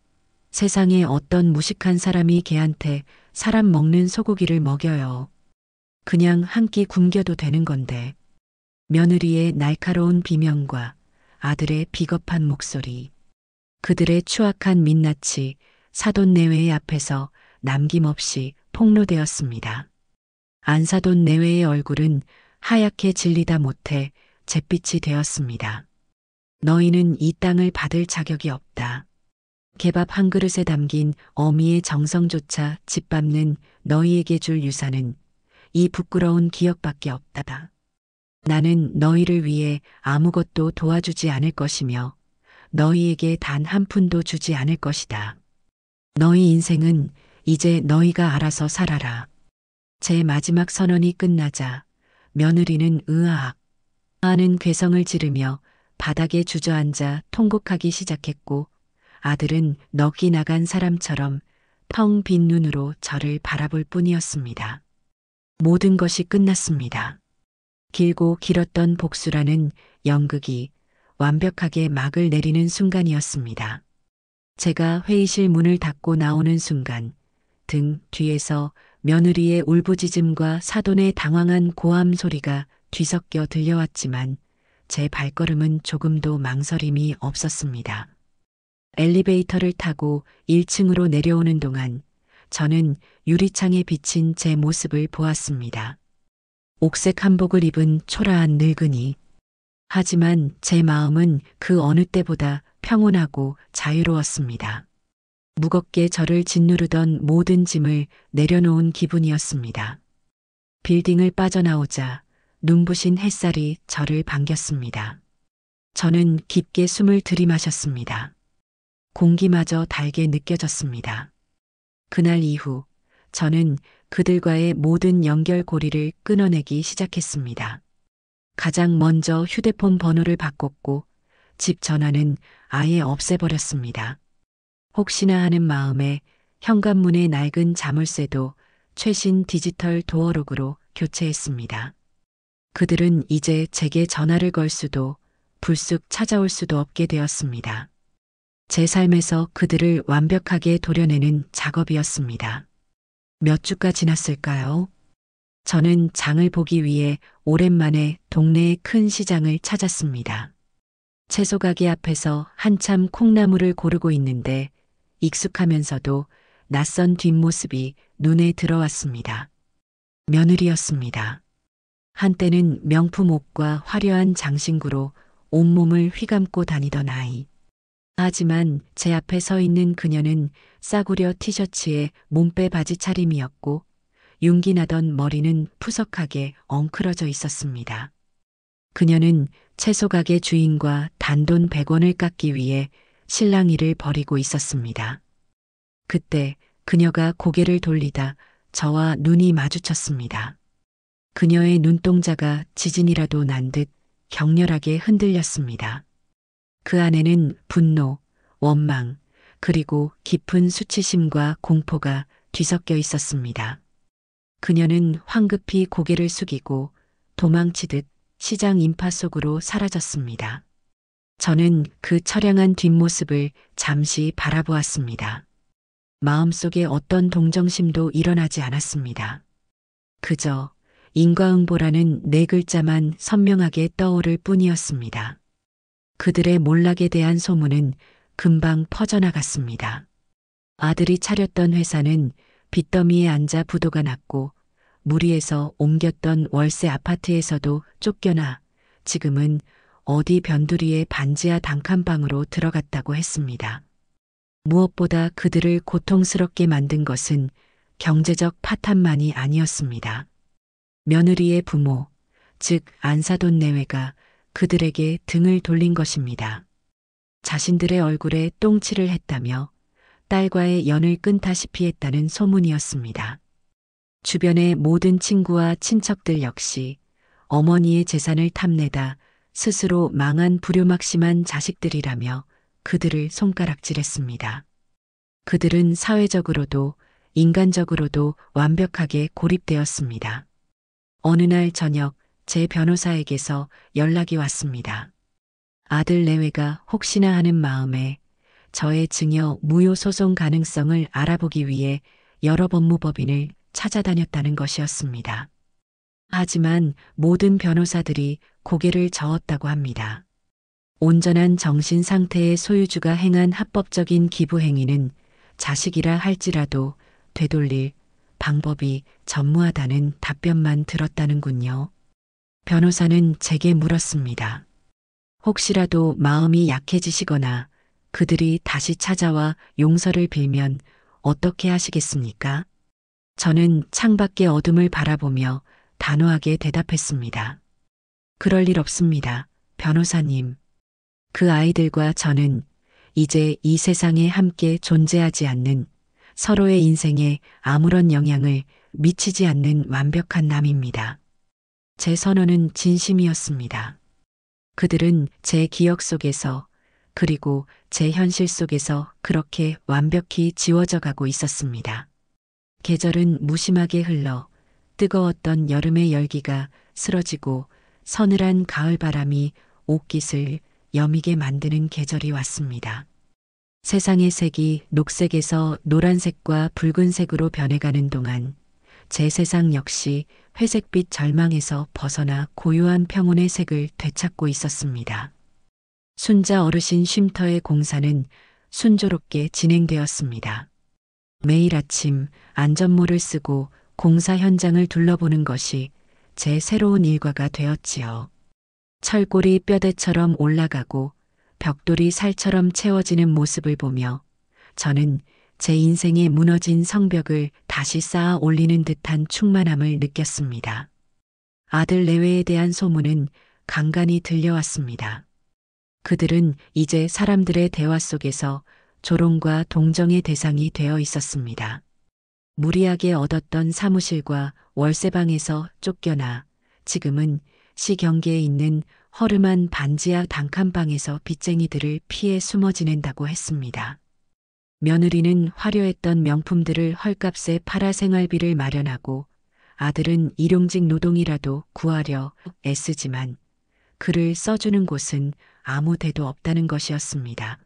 세상에 어떤 무식한 사람이 걔한테 사람 먹는 소고기를 먹여요. 그냥 한 끼 굶겨도 되는 건데. 며느리의 날카로운 비명과 아들의 비겁한 목소리, 그들의 추악한 민낯이 사돈 내외의 앞에서 남김없이 폭로되었습니다. 안사돈 내외의 얼굴은 하얗게 질리다 못해 잿빛이 되었습니다. 너희는 이 땅을 받을 자격이 없다. 개밥 한 그릇에 담긴 어미의 정성조차 짓밟는 너희에게 줄 유산은 이 부끄러운 기억밖에 없다. 나는 너희를 위해 아무것도 도와주지 않을 것이며 너희에게 단 한 푼도 주지 않을 것이다. 너희 인생은 이제 너희가 알아서 살아라. 제 마지막 선언이 끝나자 며느리는 으아악 하는 괴성을 지르며 바닥에 주저앉아 통곡하기 시작했고 아들은 넋이 나간 사람처럼 텅 빈 눈으로 저를 바라볼 뿐이었습니다. 모든 것이 끝났습니다. 길고 길었던 복수라는 연극이 완벽하게 막을 내리는 순간이었습니다. 제가 회의실 문을 닫고 나오는 순간 등 뒤에서 며느리의 울부짖음과 사돈의 당황한 고함 소리가 뒤섞여 들려왔지만 제 발걸음은 조금도 망설임이 없었습니다. 엘리베이터를 타고 1층으로 내려오는 동안 저는 유리창에 비친 제 모습을 보았습니다. 옥색 한복을 입은 초라한 늙은이. 하지만 제 마음은 그 어느 때보다 평온하고 자유로웠습니다. 무겁게 저를 짓누르던 모든 짐을 내려놓은 기분이었습니다. 빌딩을 빠져나오자 눈부신 햇살이 저를 반겼습니다. 저는 깊게 숨을 들이마셨습니다. 공기마저 달게 느껴졌습니다. 그날 이후 저는 그들과의 모든 연결고리를 끊어내기 시작했습니다. 가장 먼저 휴대폰 번호를 바꿨고 집 전화는 아예 없애버렸습니다. 혹시나 하는 마음에 현관문의 낡은 자물쇠도 최신 디지털 도어록으로 교체했습니다. 그들은 이제 제게 전화를 걸 수도 불쑥 찾아올 수도 없게 되었습니다. 제 삶에서 그들을 완벽하게 도려내는 작업이었습니다. 몇 주가 지났을까요? 저는 장을 보기 위해 오랜만에 동네의 큰 시장을 찾았습니다. 채소 가게 앞에서 한참 콩나물을 고르고 있는데 익숙하면서도 낯선 뒷모습이 눈에 들어왔습니다. 며느리였습니다. 한때는 명품 옷과 화려한 장신구로 온몸을 휘감고 다니던 아이. 하지만 제 앞에 서 있는 그녀는 싸구려 티셔츠에 몸빼 바지 차림이었고 윤기 나던 머리는 푸석하게 엉클어져 있었습니다. 그녀는 채소 가게 주인과 단돈 100원을 깎기 위해 실랑 일을 벌이고 있었습니다. 그때 그녀가 고개를 돌리다 저와 눈이 마주쳤습니다. 그녀의 눈동자가 지진이라도 난 듯 격렬하게 흔들렸습니다. 그 안에는 분노, 원망, 그리고 깊은 수치심과 공포가 뒤섞여 있었습니다. 그녀는 황급히 고개를 숙이고 도망치듯 시장 인파 속으로 사라졌습니다. 저는 그 처량한 뒷모습을 잠시 바라보았습니다. 마음속에 어떤 동정심도 일어나지 않았습니다. 그저 인과응보라는 네 글자만 선명하게 떠오를 뿐이었습니다. 그들의 몰락에 대한 소문은 금방 퍼져나갔습니다. 아들이 차렸던 회사는 빚더미에 앉아 부도가 났고 무리해서 옮겼던 월세 아파트에서도 쫓겨나 지금은 어디 변두리의 반지하 단칸방으로 들어갔다고 했습니다. 무엇보다 그들을 고통스럽게 만든 것은 경제적 파탄만이 아니었습니다. 며느리의 부모, 즉 안사돈 내외가 그들에게 등을 돌린 것입니다. 자신들의 얼굴에 똥칠을 했다며 딸과의 연을 끊다시피 했다는 소문이었습니다. 주변의 모든 친구와 친척들 역시 어머니의 재산을 탐내다 스스로 망한 불효막심한 자식들이라며 그들을 손가락질했습니다. 그들은 사회적으로도 인간적으로도 완벽하게 고립되었습니다. 어느 날 저녁 제 변호사에게서 연락이 왔습니다. 아들 내외가 혹시나 하는 마음에 저의 증여 무효 소송 가능성을 알아보기 위해 여러 법무법인을 찾아다녔다는 것이었습니다. 하지만 모든 변호사들이 고개를 저었다고 합니다. 온전한 정신 상태의 소유주가 행한 합법적인 기부 행위는 자식이라 할지라도 되돌릴 방법이 전무하다는 답변만 들었다는군요. 변호사는 제게 물었습니다. 혹시라도 마음이 약해지시거나 그들이 다시 찾아와 용서를 빌면 어떻게 하시겠습니까? 저는 창밖의 어둠을 바라보며 단호하게 대답했습니다. 그럴 일 없습니다, 변호사님. 그 아이들과 저는 이제 이 세상에 함께 존재하지 않는 서로의 인생에 아무런 영향을 미치지 않는 완벽한 남입니다. 제 선언은 진심이었습니다. 그들은 제 기억 속에서 그리고 제 현실 속에서 그렇게 완벽히 지워져 가고 있었습니다. 계절은 무심하게 흘러 뜨거웠던 여름의 열기가 쓰러지고 서늘한 가을바람이 옷깃을 여미게 만드는 계절이 왔습니다. 세상의 색이 녹색에서 노란색과 붉은색으로 변해가는 동안 제 세상 역시 회색빛 절망에서 벗어나 고요한 평온의 색을 되찾고 있었습니다. 순자 어르신 쉼터의 공사는 순조롭게 진행되었습니다. 매일 아침 안전모를 쓰고 공사 현장을 둘러보는 것이 제 새로운 일과가 되었지요. 철골이 뼈대처럼 올라가고 벽돌이 살처럼 채워지는 모습을 보며 저는 제 인생의 무너진 성벽을 다시 쌓아 올리는 듯한 충만함을 느꼈습니다. 아들 내외에 대한 소문은 간간히 들려왔습니다. 그들은 이제 사람들의 대화 속에서 조롱과 동정의 대상이 되어 있었습니다. 무리하게 얻었던 사무실과 월세방에서 쫓겨나 지금은 시 경계에 있는 허름한 반지하 단칸방에서 빚쟁이들을 피해 숨어 지낸다고 했습니다. 며느리는 화려했던 명품들을 헐값에 팔아 생활비를 마련하고 아들은 일용직 노동이라도 구하려 애쓰지만 글을 써주는 곳은 아무 데도 없다는 것이었습니다.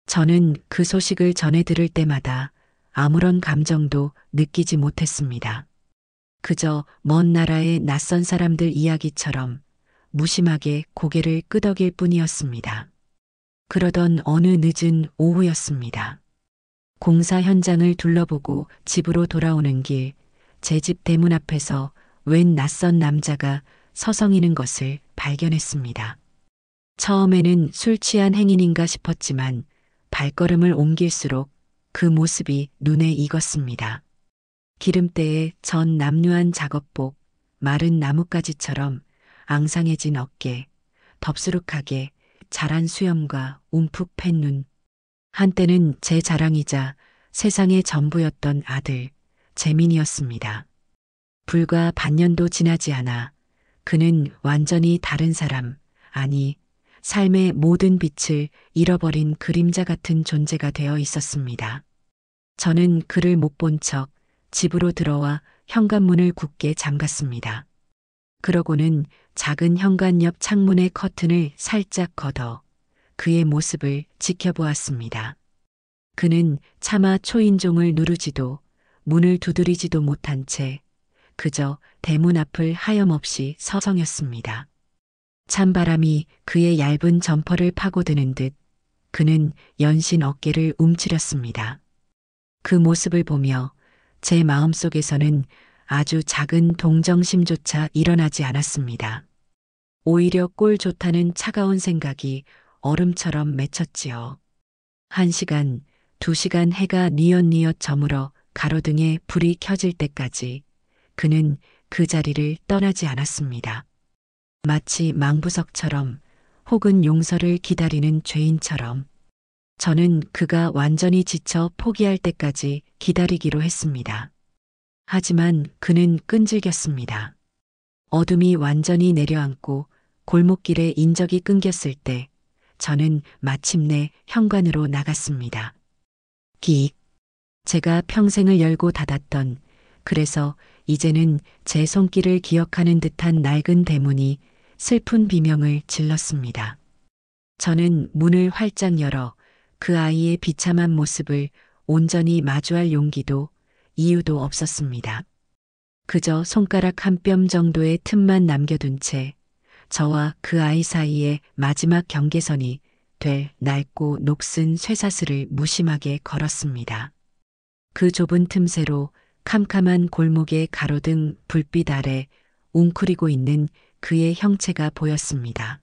저는 그 소식을 전해 들을 때마다 아무런 감정도 느끼지 못했습니다. 그저 먼 나라의 낯선 사람들 이야기처럼 무심하게 고개를 끄덕일 뿐이었습니다. 그러던 어느 늦은 오후였습니다. 공사 현장을 둘러보고 집으로 돌아오는 길, 제 집 대문 앞에서 웬 낯선 남자가 서성이는 것을 발견했습니다. 처음에는 술 취한 행인인가 싶었지만 발걸음을 옮길수록 그 모습이 눈에 익었습니다. 기름때에 전 남루한 작업복, 마른 나뭇가지처럼 앙상해진 어깨, 덥수룩하게 자란 수염과 움푹 팬 눈. 한때는 제 자랑이자 세상의 전부였던 아들, 재민이었습니다. 불과 반년도 지나지 않아 그는 완전히 다른 사람, 아니, 삶의 모든 빛을 잃어버린 그림자 같은 존재가 되어 있었습니다. 저는 그를 못 본 척 집으로 들어와 현관문을 굳게 잠갔습니다. 그러고는 작은 현관 옆 창문의 커튼을 살짝 걷어 그의 모습을 지켜보았습니다. 그는 차마 초인종을 누르지도 문을 두드리지도 못한 채 그저 대문 앞을 하염없이 서성였습니다. 찬바람이 그의 얇은 점퍼를 파고드는 듯 그는 연신 어깨를 움츠렸습니다. 그 모습을 보며 제 마음속에서는 아주 작은 동정심조차 일어나지 않았습니다. 오히려 꼴 좋다는 차가운 생각이 얼음처럼 맺혔지요. 1시간, 2시간 해가 뉘엿뉘엿 저물어 가로등에 불이 켜질 때까지 그는 그 자리를 떠나지 않았습니다. 마치 망부석처럼 혹은 용서를 기다리는 죄인처럼 저는 그가 완전히 지쳐 포기할 때까지 기다리기로 했습니다. 하지만 그는 끈질겼습니다. 어둠이 완전히 내려앉고 골목길에 인적이 끊겼을 때 저는 마침내 현관으로 나갔습니다. 기익. 제가 평생을 열고 닫았던, 그래서 이제는 제 손길을 기억하는 듯한 낡은 대문이 슬픈 비명을 질렀습니다. 저는 문을 활짝 열어 그 아이의 비참한 모습을 온전히 마주할 용기도 이유도 없었습니다. 그저 손가락 한 뼘 정도의 틈만 남겨둔 채 저와 그 아이 사이의 마지막 경계선이 될 낡고 녹슨 쇠사슬을 무심하게 걸었습니다. 그 좁은 틈새로 캄캄한 골목의 가로등 불빛 아래 웅크리고 있는 그의 형체가 보였습니다.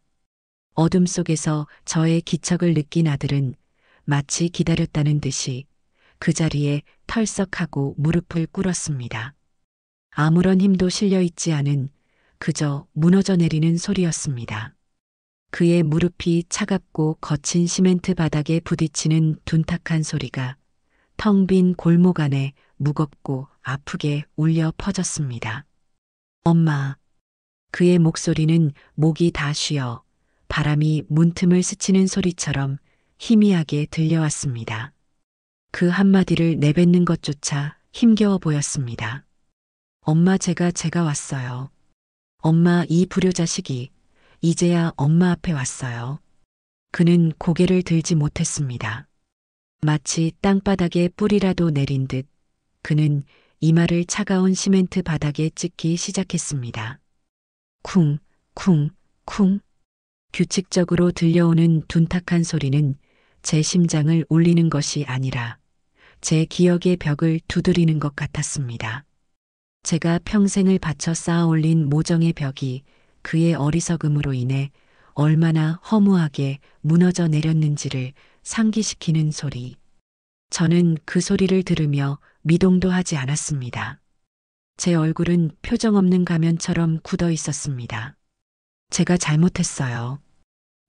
어둠 속에서 저의 기척을 느낀 아들은 마치 기다렸다는 듯이 그 자리에 털썩하고 무릎을 꿇었습니다. 아무런 힘도 실려 있지 않은 그저 무너져 내리는 소리였습니다. 그의 무릎이 차갑고 거친 시멘트 바닥에 부딪히는 둔탁한 소리가 텅 빈 골목 안에 무겁고 아프게 울려 퍼졌습니다. 엄마. 그의 목소리는 목이 다 쉬어 바람이 문틈을 스치는 소리처럼 희미하게 들려왔습니다. 그 한마디를 내뱉는 것조차 힘겨워 보였습니다. 엄마, 제가 왔어요. 엄마, 이 불효자식이 이제야 엄마 앞에 왔어요. 그는 고개를 들지 못했습니다. 마치 땅바닥에 뿌리라도 내린 듯 그는 이마를 차가운 시멘트 바닥에 찍기 시작했습니다. 쿵, 쿵, 쿵. 규칙적으로 들려오는 둔탁한 소리는 제 심장을 울리는 것이 아니라 제 기억의 벽을 두드리는 것 같았습니다. 제가 평생을 바쳐 쌓아 올린 모정의 벽이 그의 어리석음으로 인해 얼마나 허무하게 무너져 내렸는지를 상기시키는 소리. 저는 그 소리를 들으며 미동도 하지 않았습니다. 제 얼굴은 표정 없는 가면처럼 굳어 있었습니다. 제가 잘못했어요.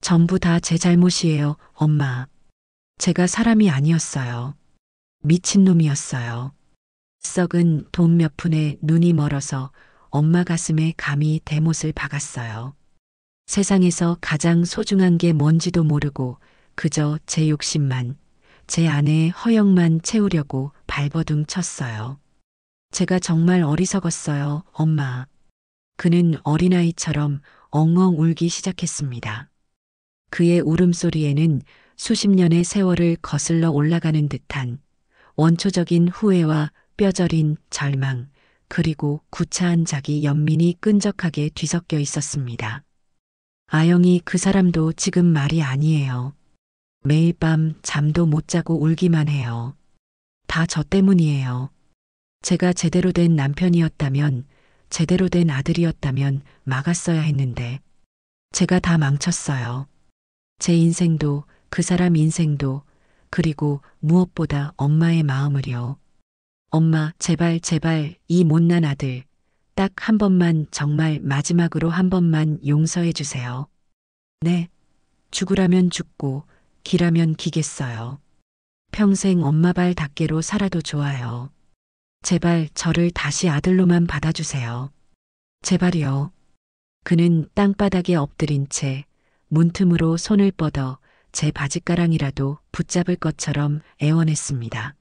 전부 다 제 잘못이에요, 엄마. 제가 사람이 아니었어요. 미친놈이었어요. 썩은 돈 몇 푼에 눈이 멀어서 엄마 가슴에 감히 대못을 박았어요. 세상에서 가장 소중한 게 뭔지도 모르고 그저 제 욕심만, 제 아내의 허영만 채우려고 발버둥 쳤어요. 제가 정말 어리석었어요, 엄마. 그는 어린아이처럼 엉엉 울기 시작했습니다. 그의 울음소리에는 수십 년의 세월을 거슬러 올라가는 듯한 원초적인 후회와 뼈저린 절망, 그리고 구차한 자기 연민이 끈적하게 뒤섞여 있었습니다. 아영이 그 사람도 지금 말이 아니에요. 매일 밤 잠도 못 자고 울기만 해요. 다 저 때문이에요. 제가 제대로 된 남편이었다면, 제대로 된 아들이었다면 막았어야 했는데, 제가 다 망쳤어요. 제 인생도, 그 사람 인생도, 그리고 무엇보다 엄마의 마음을요. 엄마, 제발, 제발, 이 못난 아들, 딱 한 번만, 정말 마지막으로 한 번만 용서해 주세요. 네, 죽으라면 죽고, 기라면 기겠어요. 평생 엄마 발 닦개로 살아도 좋아요. 제발 저를 다시 아들로만 받아주세요. 제발이요. 그는 땅바닥에 엎드린 채 문틈으로 손을 뻗어 제 바짓가랑이라도 붙잡을 것처럼 애원했습니다.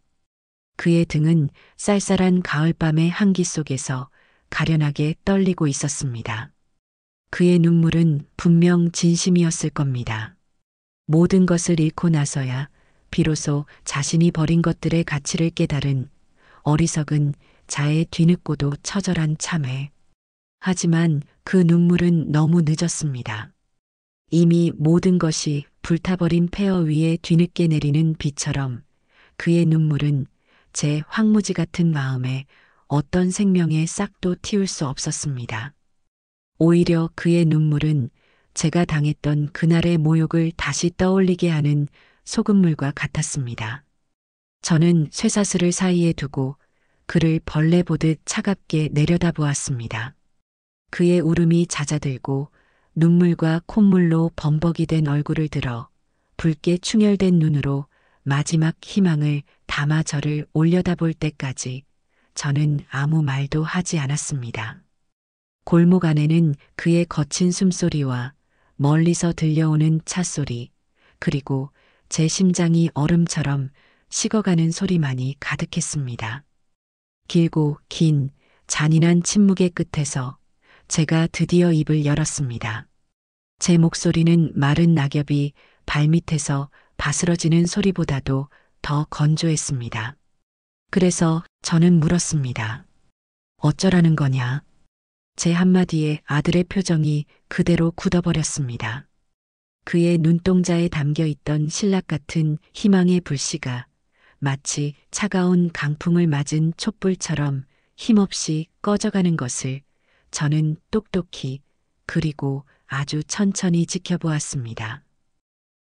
그의 등은 쌀쌀한 가을밤의 한기 속에서 가련하게 떨리고 있었습니다. 그의 눈물은 분명 진심이었을 겁니다. 모든 것을 잃고 나서야 비로소 자신이 버린 것들의 가치를 깨달은 어리석은 자의 뒤늦고도 처절한 참회. 하지만 그 눈물은 너무 늦었습니다. 이미 모든 것이 불타버린 폐허 위에 뒤늦게 내리는 비처럼 그의 눈물은 제 황무지 같은 마음에 어떤 생명의 싹도 틔울 수 없었습니다. 오히려 그의 눈물은 제가 당했던 그날의 모욕을 다시 떠올리게 하는 소금물과 같았습니다. 저는 쇠사슬을 사이에 두고 그를 벌레 보듯 차갑게 내려다보았습니다. 그의 울음이 잦아들고 눈물과 콧물로 범벅이 된 얼굴을 들어 붉게 충혈된 눈으로 마지막 희망을 담아 저를 올려다볼 때까지 저는 아무 말도 하지 않았습니다. 골목 안에는 그의 거친 숨소리와 멀리서 들려오는 찻소리, 그리고 제 심장이 얼음처럼 식어가는 소리만이 가득했습니다. 길고 긴 잔인한 침묵의 끝에서 제가 드디어 입을 열었습니다. 제 목소리는 마른 낙엽이 발밑에서 바스러지는 소리보다도 더 건조했습니다. 그래서 저는 물었습니다. 어쩌라는 거냐? 제 한마디에 아들의 표정이 그대로 굳어버렸습니다. 그의 눈동자에 담겨있던 신락 같은 희망의 불씨가 마치 차가운 강풍을 맞은 촛불처럼 힘없이 꺼져가는 것을 저는 똑똑히 그리고 아주 천천히 지켜보았습니다.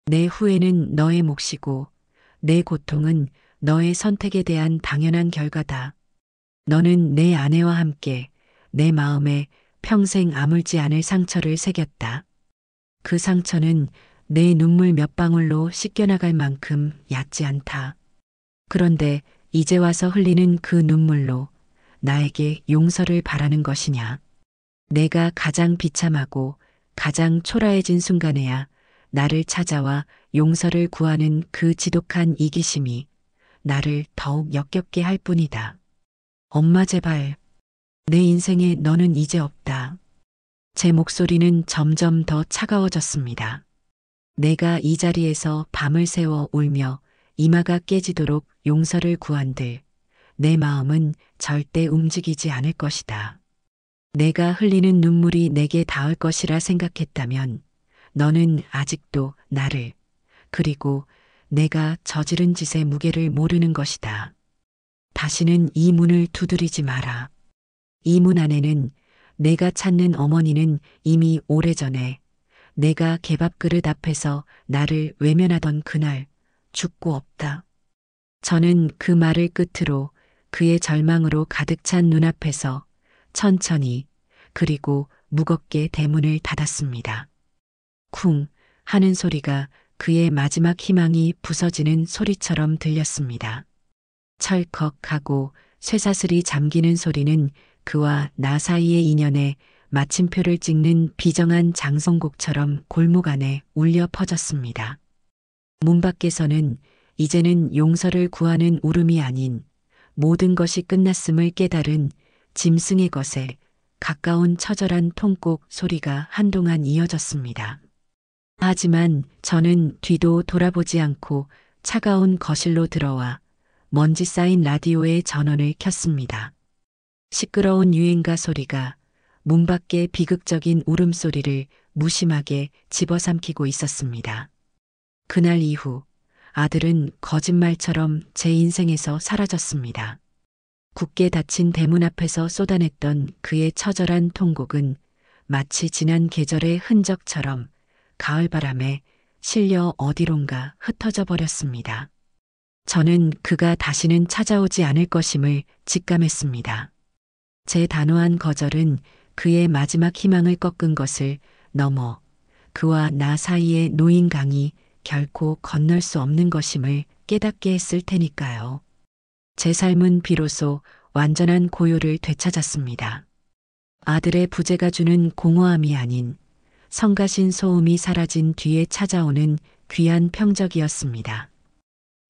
내 후회는 너의 몫이고 내 고통은 너의 선택에 대한 당연한 결과다. 너는 내 아내와 함께 내 마음에 평생 아물지 않을 상처를 새겼다. 그 상처는 내 눈물 몇 방울로 씻겨나갈 만큼 얕지 않다. 그런데 이제 와서 흘리는 그 눈물로 나에게 용서를 바라는 것이냐. 내가 가장 비참하고 가장 초라해진 순간에야 나를 찾아와 용서를 구하는 그 지독한 이기심이 나를 더욱 역겹게 할 뿐이다. 엄마 제발. 내 인생에 너는 이제 없다. 제 목소리는 점점 더 차가워졌습니다. 내가 이 자리에서 밤을 새워 울며 이마가 깨지도록 용서를 구한들 내 마음은 절대 움직이지 않을 것이다. 내가 흘리는 눈물이 내게 닿을 것이라 생각했다면 너는 아직도 나를 그리고 내가 저지른 짓의 무게를 모르는 것이다. 다시는 이 문을 두드리지 마라. 이 문 안에는 내가 찾는 어머니는 이미 오래전에 내가 개밥그릇 앞에서 나를 외면하던 그날 죽고 없다. 저는 그 말을 끝으로 그의 절망으로 가득 찬 눈앞에서 천천히 그리고 무겁게 대문을 닫았습니다. 쿵 하는 소리가 그의 마지막 희망이 부서지는 소리처럼 들렸습니다. 철컥하고 쇠사슬이 잠기는 소리는 그와 나 사이의 인연에 마침표를 찍는 비정한 장송곡처럼 골목 안에 울려 퍼졌습니다. 문 밖에서는 이제는 용서를 구하는 울음이 아닌 모든 것이 끝났음을 깨달은 짐승의 것에 가까운 처절한 통곡 소리가 한동안 이어졌습니다. 하지만 저는 뒤도 돌아보지 않고 차가운 거실로 들어와 먼지 쌓인 라디오의 전원을 켰습니다. 시끄러운 유행가 소리가 문 밖의 비극적인 울음소리를 무심하게 집어삼키고 있었습니다. 그날 이후 아들은 거짓말처럼 제 인생에서 사라졌습니다. 굳게 닫힌 대문 앞에서 쏟아냈던 그의 처절한 통곡은 마치 지난 계절의 흔적처럼 가을바람에 실려 어디론가 흩어져 버렸습니다. 저는 그가 다시는 찾아오지 않을 것임을 직감했습니다. 제 단호한 거절은 그의 마지막 희망을 꺾은 것을 넘어 그와 나 사이의 노인 강이 결코 건널 수 없는 것임을 깨닫게 했을 테니까요. 제 삶은 비로소 완전한 고요를 되찾았습니다. 아들의 부재가 주는 공허함이 아닌 성가신 소음이 사라진 뒤에 찾아오는 귀한 평적이었습니다.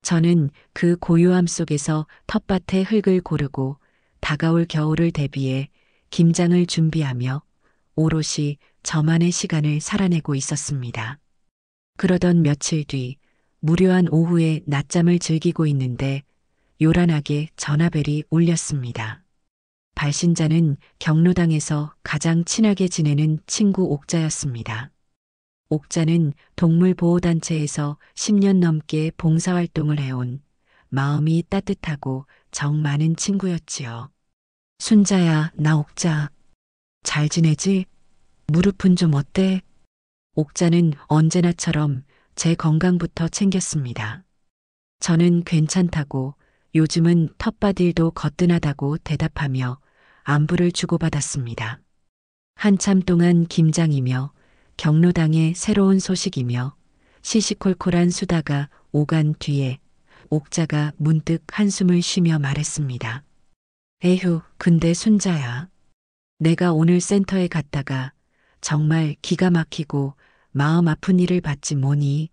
저는 그 고요함 속에서 텃밭의 흙을 고르고 다가올 겨울을 대비해 김장을 준비하며 오롯이 저만의 시간을 살아내고 있었습니다. 그러던 며칠 뒤 무료한 오후에 낮잠을 즐기고 있는데 요란하게 전화벨이 울렸습니다. 발신자는 경로당에서 가장 친하게 지내는 친구 옥자였습니다. 옥자는 동물보호단체에서 10년 넘게 봉사활동을 해온 마음이 따뜻하고 정 많은 친구였지요. 순자야, 나 옥자. 잘 지내지? 무릎은 좀 어때? 옥자는 언제나처럼 제 건강부터 챙겼습니다. 저는 괜찮다고 요즘은 텃밭 일도 거뜬하다고 대답하며 안부를 주고받았습니다. 한참 동안 김장이며 경로당의 새로운 소식이며 시시콜콜한 수다가 오간 뒤에 옥자가 문득 한숨을 쉬며 말했습니다. 에휴, 근데 순자야. 내가 오늘 센터에 갔다가 정말 기가 막히고 마음 아픈 일을 봤지 뭐니.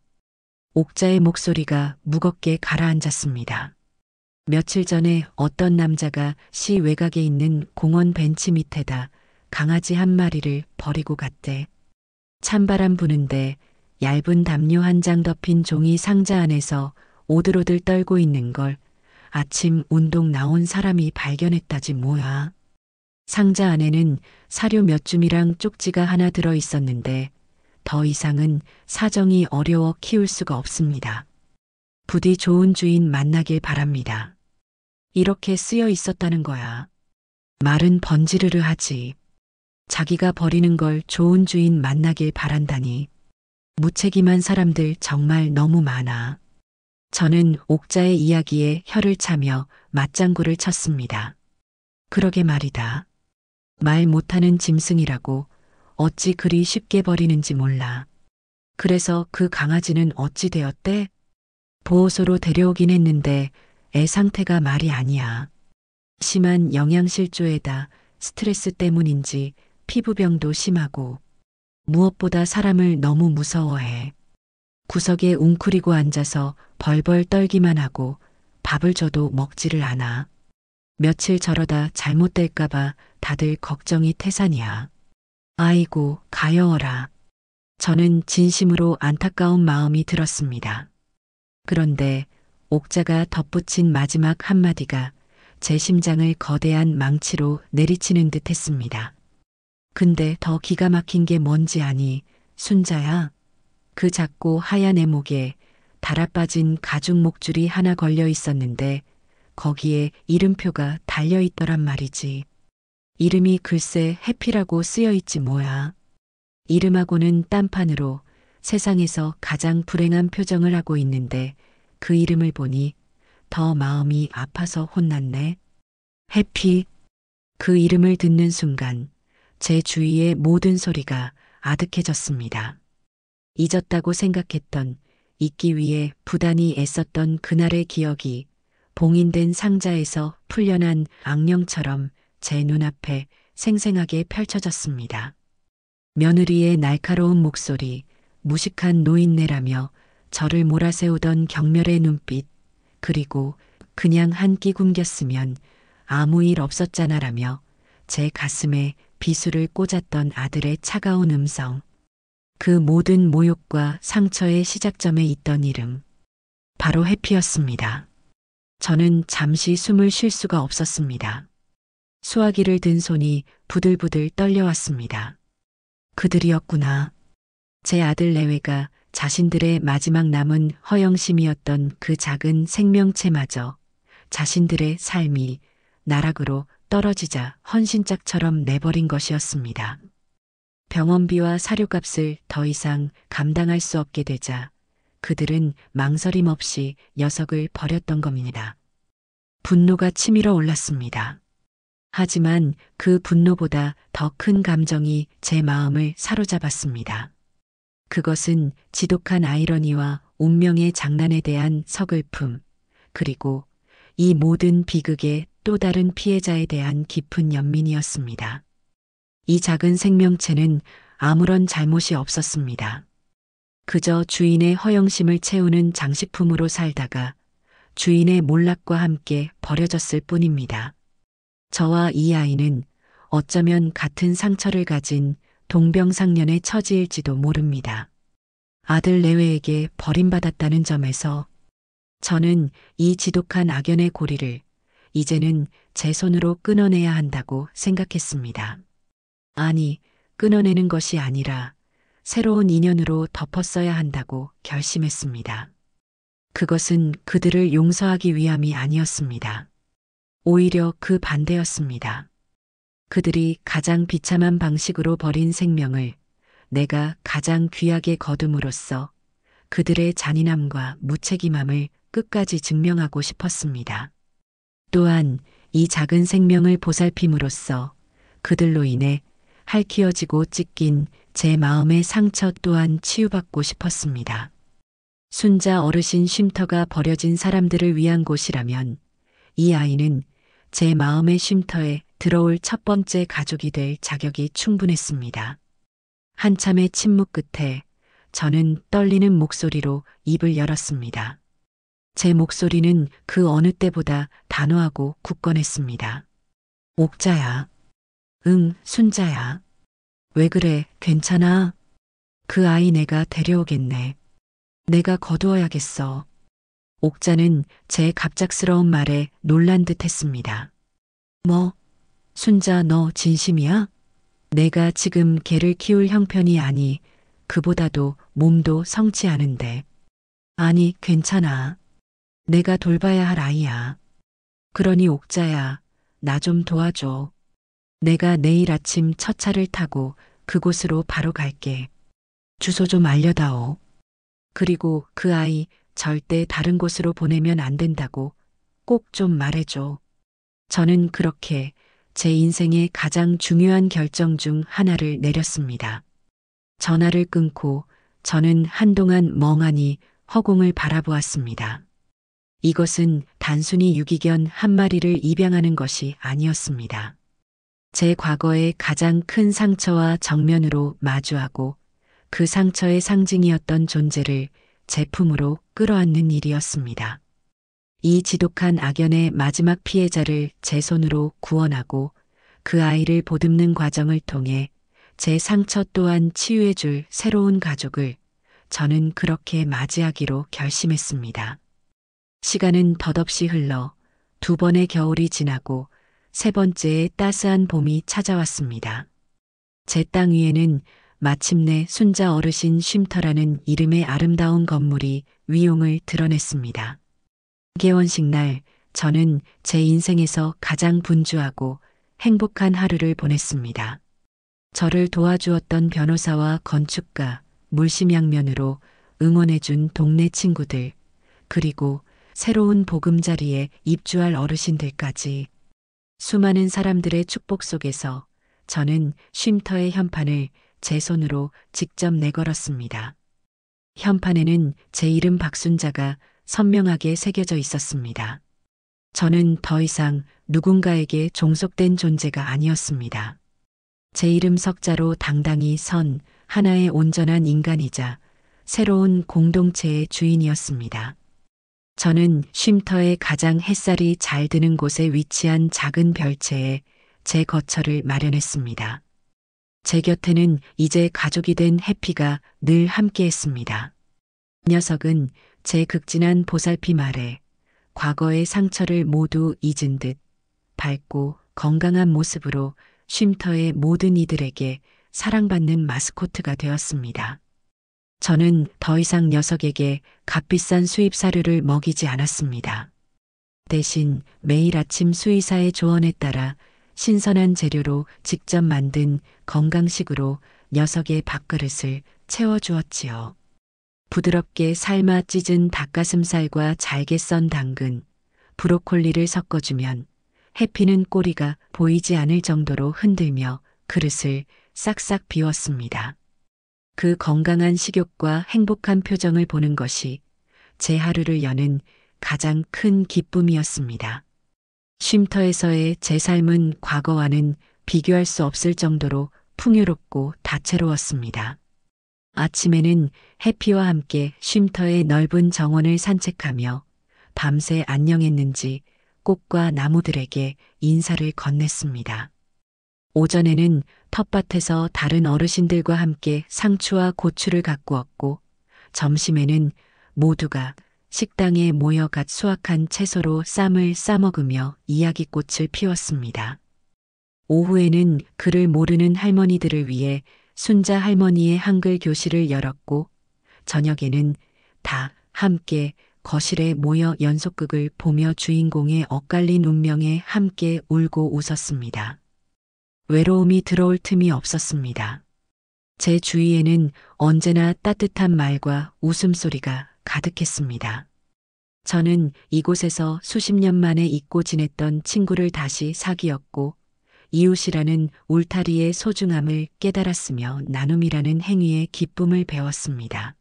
옥자의 목소리가 무겁게 가라앉았습니다. 며칠 전에 어떤 남자가 시 외곽에 있는 공원 벤치 밑에다 강아지 한 마리를 버리고 갔대. 찬바람 부는데 얇은 담요 한 장 덮인 종이 상자 안에서 오들오들 떨고 있는 걸 아침 운동 나온 사람이 발견했다지 뭐야. 상자 안에는 사료 몇 줌이랑 쪽지가 하나 들어 있었는데 더 이상은 사정이 어려워 키울 수가 없습니다. 부디 좋은 주인 만나길 바랍니다. 이렇게 쓰여 있었다는 거야. 말은 번지르르 하지. 자기가 버리는 걸 좋은 주인 만나길 바란다니. 무책임한 사람들 정말 너무 많아. 저는 옥자의 이야기에 혀를 차며 맞장구를 쳤습니다. 그러게 말이다. 말 못하는 짐승이라고 어찌 그리 쉽게 버리는지 몰라. 그래서 그 강아지는 어찌 되었대? 보호소로 데려오긴 했는데 애 상태가 말이 아니야. 심한 영양실조에다 스트레스 때문인지 피부병도 심하고 무엇보다 사람을 너무 무서워해. 구석에 웅크리고 앉아서 벌벌 떨기만 하고 밥을 줘도 먹지를 않아. 며칠 저러다 잘못될까봐 다들 걱정이 태산이야. 아이고, 가여워라. 저는 진심으로 안타까운 마음이 들었습니다. 그런데 옥자가 덧붙인 마지막 한마디가 제 심장을 거대한 망치로 내리치는 듯 했습니다. 근데 더 기가 막힌 게 뭔지 아니, 순자야? 그 작고 하얀 애목에 달아빠진 가죽 목줄이 하나 걸려 있었는데 거기에 이름표가 달려 있더란 말이지. 이름이 글쎄 해피라고 쓰여 있지 뭐야. 이름하고는 딴판으로 세상에서 가장 불행한 표정을 하고 있는데 그 이름을 보니 더 마음이 아파서 혼났네. 해피. 그 이름을 듣는 순간 제 주위의 모든 소리가 아득해졌습니다. 잊었다고 생각했던, 잊기 위해 부단히 애썼던 그날의 기억이 봉인된 상자에서 풀려난 악령처럼 제 눈앞에 생생하게 펼쳐졌습니다. 며느리의 날카로운 목소리, 무식한 노인네라며 저를 몰아세우던 경멸의 눈빛, 그리고 그냥 한 끼 굶겼으면 아무 일 없었잖아라며 제 가슴에 비수를 꽂았던 아들의 차가운 음성. 그 모든 모욕과 상처의 시작점에 있던 이름. 바로 해피였습니다. 저는 잠시 숨을 쉴 수가 없었습니다. 수화기를 든 손이 부들부들 떨려왔습니다. 그들이었구나. 제 아들 내외가 자신들의 마지막 남은 허영심이었던 그 작은 생명체마저 자신들의 삶이 나락으로 떨어지자 헌신짝처럼 내버린 것이었습니다. 병원비와 사료값을 더 이상 감당할 수 없게 되자 그들은 망설임 없이 녀석을 버렸던 겁니다. 분노가 치밀어 올랐습니다. 하지만 그 분노보다 더 큰 감정이 제 마음을 사로잡았습니다. 그것은 지독한 아이러니와 운명의 장난에 대한 서글픔, 그리고 이 모든 비극의 또 다른 피해자에 대한 깊은 연민이었습니다. 이 작은 생명체는 아무런 잘못이 없었습니다. 그저 주인의 허영심을 채우는 장식품으로 살다가 주인의 몰락과 함께 버려졌을 뿐입니다. 저와 이 아이는 어쩌면 같은 상처를 가진 동병상련의 처지일지도 모릅니다. 아들 내외에게 버림받았다는 점에서 저는 이 지독한 악연의 고리를 이제는 제 손으로 끊어내야 한다고 생각했습니다. 아니, 끊어내는 것이 아니라 새로운 인연으로 덮었어야 한다고 결심했습니다. 그것은 그들을 용서하기 위함이 아니었습니다. 오히려 그 반대였습니다. 그들이 가장 비참한 방식으로 버린 생명을 내가 가장 귀하게 거둠으로써 그들의 잔인함과 무책임함을 끝까지 증명하고 싶었습니다. 또한 이 작은 생명을 보살핌으로써 그들로 인해 핥히어지고 찢긴 제 마음의 상처 또한 치유받고 싶었습니다. 순자 어르신 쉼터가 버려진 사람들을 위한 곳이라면 이 아이는 제 마음의 쉼터에 들어올 첫 번째 가족이 될 자격이 충분했습니다. 한참의 침묵 끝에 저는 떨리는 목소리로 입을 열었습니다. 제 목소리는 그 어느 때보다 단호하고 굳건했습니다. 옥자야. 응, 순자야. 왜 그래, 괜찮아? 그 아이 내가 데려오겠네. 내가 거두어야겠어. 옥자는 제 갑작스러운 말에 놀란 듯 했습니다. 뭐? 순자 너 진심이야? 내가 지금 걔를 키울 형편이 아니, 그보다도 몸도 성치 않은데. 아니, 괜찮아. 내가 돌봐야 할 아이야. 그러니 옥자야, 나 좀 도와줘. 내가 내일 아침 첫 차를 타고 그곳으로 바로 갈게. 주소 좀 알려다오. 그리고 그 아이 절대 다른 곳으로 보내면 안 된다고 꼭 좀 말해줘. 저는 그렇게 제 인생의 가장 중요한 결정 중 하나를 내렸습니다. 전화를 끊고 저는 한동안 멍하니 허공을 바라보았습니다. 이것은 단순히 유기견 한 마리를 입양하는 것이 아니었습니다. 제 과거의 가장 큰 상처와 정면으로 마주하고 그 상처의 상징이었던 존재를 제품으로 끌어안는 일이었습니다. 이 지독한 악연의 마지막 피해자를 제 손으로 구원하고 그 아이를 보듬는 과정을 통해 제 상처 또한 치유해줄 새로운 가족을 저는 그렇게 맞이하기로 결심했습니다. 시간은 덧없이 흘러 두 번의 겨울이 지나고 세 번째의 따스한 봄이 찾아왔습니다. 제 땅 위에는 마침내 순자 어르신 쉼터라는 이름의 아름다운 건물이 위용을 드러냈습니다. 개원식 날 저는 제 인생에서 가장 분주하고 행복한 하루를 보냈습니다. 저를 도와주었던 변호사와 건축가, 물심양면으로 응원해준 동네 친구들, 그리고 새로운 보금자리에 입주할 어르신들까지 수많은 사람들의 축복 속에서 저는 쉼터의 현판을 제 손으로 직접 내걸었습니다. 현판에는 제 이름 박순자가 선명하게 새겨져 있었습니다. 저는 더 이상 누군가에게 종속된 존재가 아니었습니다. 제 이름 석자로 당당히 선 하나의 온전한 인간이자 새로운 공동체의 주인이었습니다. 저는 쉼터의 가장 햇살이 잘 드는 곳에 위치한 작은 별채에 제 거처를 마련했습니다. 제 곁에는 이제 가족이 된 해피가 늘 함께했습니다. 이 녀석은 제 극진한 보살핌 아래 과거의 상처를 모두 잊은 듯 밝고 건강한 모습으로 쉼터의 모든 이들에게 사랑받는 마스코트가 되었습니다. 저는 더 이상 녀석에게 값비싼 수입 사료를 먹이지 않았습니다. 대신 매일 아침 수의사의 조언에 따라 신선한 재료로 직접 만든 건강식으로 녀석의 밥그릇을 채워주었지요. 부드럽게 삶아 찢은 닭가슴살과 잘게 썬 당근, 브로콜리를 섞어주면 해피는 꼬리가 보이지 않을 정도로 흔들며 그릇을 싹싹 비웠습니다. 그 건강한 식욕과 행복한 표정을 보는 것이 제 하루를 여는 가장 큰 기쁨이었습니다. 쉼터에서의 제 삶은 과거와는 비교할 수 없을 정도로 풍요롭고 다채로웠습니다. 아침에는 해피와 함께 쉼터의 넓은 정원을 산책하며 밤새 안녕했는지 꽃과 나무들에게 인사를 건넸습니다. 오전에는 텃밭에서 다른 어르신들과 함께 상추와 고추를 가꾸었고, 점심에는 모두가 식당에 모여 갓 수확한 채소로 쌈을 싸먹으며 이야기꽃을 피웠습니다. 오후에는 글을 모르는 할머니들을 위해 순자 할머니의 한글 교실을 열었고, 저녁에는 다 함께 거실에 모여 연속극을 보며 주인공의 엇갈린 운명에 함께 울고 웃었습니다. 외로움이 들어올 틈이 없었습니다. 제 주위에는 언제나 따뜻한 말과 웃음소리가 가득했습니다. 저는 이곳에서 수십 년 만에 잊고 지냈던 친구를 다시 사귀었고, 이웃이라는 울타리의 소중함을 깨달았으며 나눔이라는 행위의 기쁨을 배웠습니다.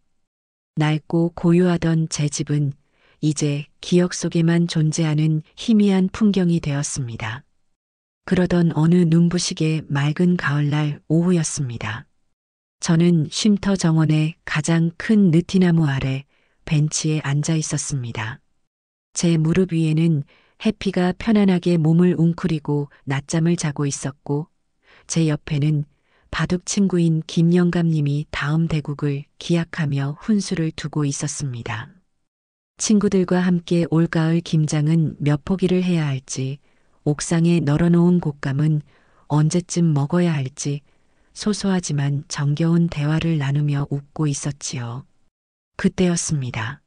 낡고 고요하던 제 집은 이제 기억 속에만 존재하는 희미한 풍경이 되었습니다. 그러던 어느 눈부시게 맑은 가을날 오후였습니다. 저는 쉼터 정원의 가장 큰 느티나무 아래 벤치에 앉아 있었습니다. 제 무릎 위에는 해피가 편안하게 몸을 웅크리고 낮잠을 자고 있었고, 제 옆에는 바둑 친구인 김영감님이 다음 대국을 기약하며 훈수를 두고 있었습니다. 친구들과 함께 올가을 김장은 몇 포기를 해야 할지, 옥상에 널어놓은 곶감은 언제쯤 먹어야 할지 소소하지만 정겨운 대화를 나누며 웃고 있었지요. 그때였습니다.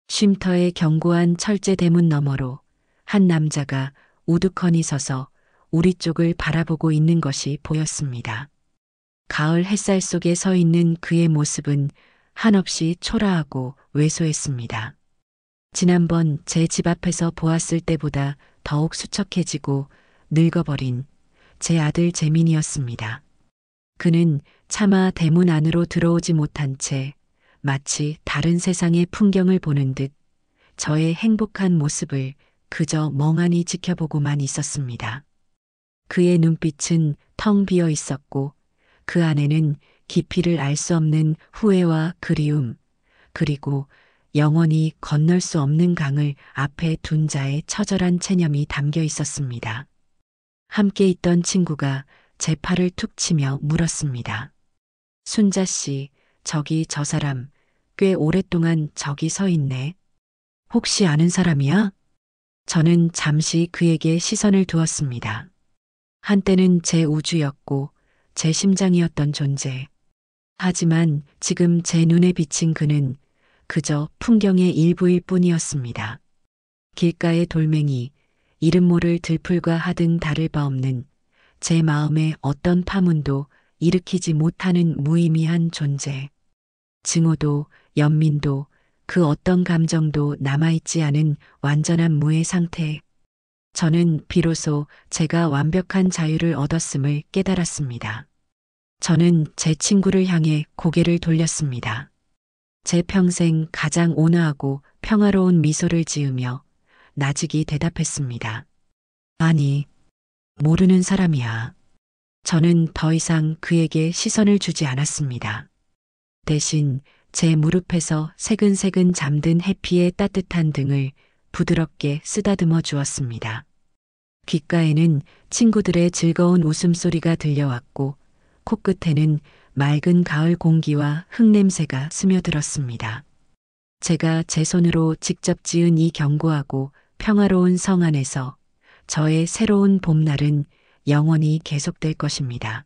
쉼터의 견고한 철제 대문 너머로 한 남자가 우두커니 서서 우리 쪽을 바라보고 있는 것이 보였습니다. 가을 햇살 속에 서 있는 그의 모습은 한없이 초라하고 왜소했습니다. 지난번 제 집 앞에서 보았을 때보다 더욱 수척해지고 늙어버린 제 아들 재민이었습니다. 그는 차마 대문 안으로 들어오지 못한 채 마치 다른 세상의 풍경을 보는 듯 저의 행복한 모습을 그저 멍하니 지켜보고만 있었습니다. 그의 눈빛은 텅 비어 있었고 그 안에는 깊이를 알 수 없는 후회와 그리움, 그리고 영원히 건널 수 없는 강을 앞에 둔 자의 처절한 체념이 담겨 있었습니다. 함께 있던 친구가 제 팔을 툭 치며 물었습니다. 순자 씨, 저기 저 사람 꽤 오랫동안 저기 서 있네. 혹시 아는 사람이야? 저는 잠시 그에게 시선을 두었습니다. 한때는 제 우주였고 제 심장이었던 존재. 하지만 지금 제 눈에 비친 그는 그저 풍경의 일부일 뿐이었습니다. 길가의 돌멩이, 이름 모를 들풀과 하등 다를 바 없는 제 마음의 어떤 파문도 일으키지 못하는 무의미한 존재. 증오도 연민도 그 어떤 감정도 남아있지 않은 완전한 무의 상태. 저는 비로소 제가 완벽한 자유를 얻었음을 깨달았습니다. 저는 제 친구를 향해 고개를 돌렸습니다. 제 평생 가장 온화하고 평화로운 미소를 지으며 나직이 대답했습니다. 아니, 모르는 사람이야. 저는 더 이상 그에게 시선을 주지 않았습니다. 대신 제 무릎에서 새근새근 잠든 해피의 따뜻한 등을 부드럽게 쓰다듬어 주었습니다. 귓가에는 친구들의 즐거운 웃음소리가 들려왔고 코끝에는 맑은 가을 공기와 흙냄새가 스며들었습니다. 제가 제 손으로 직접 지은 이 견고하고 평화로운 성 안에서 저의 새로운 봄날은 영원히 계속될 것입니다.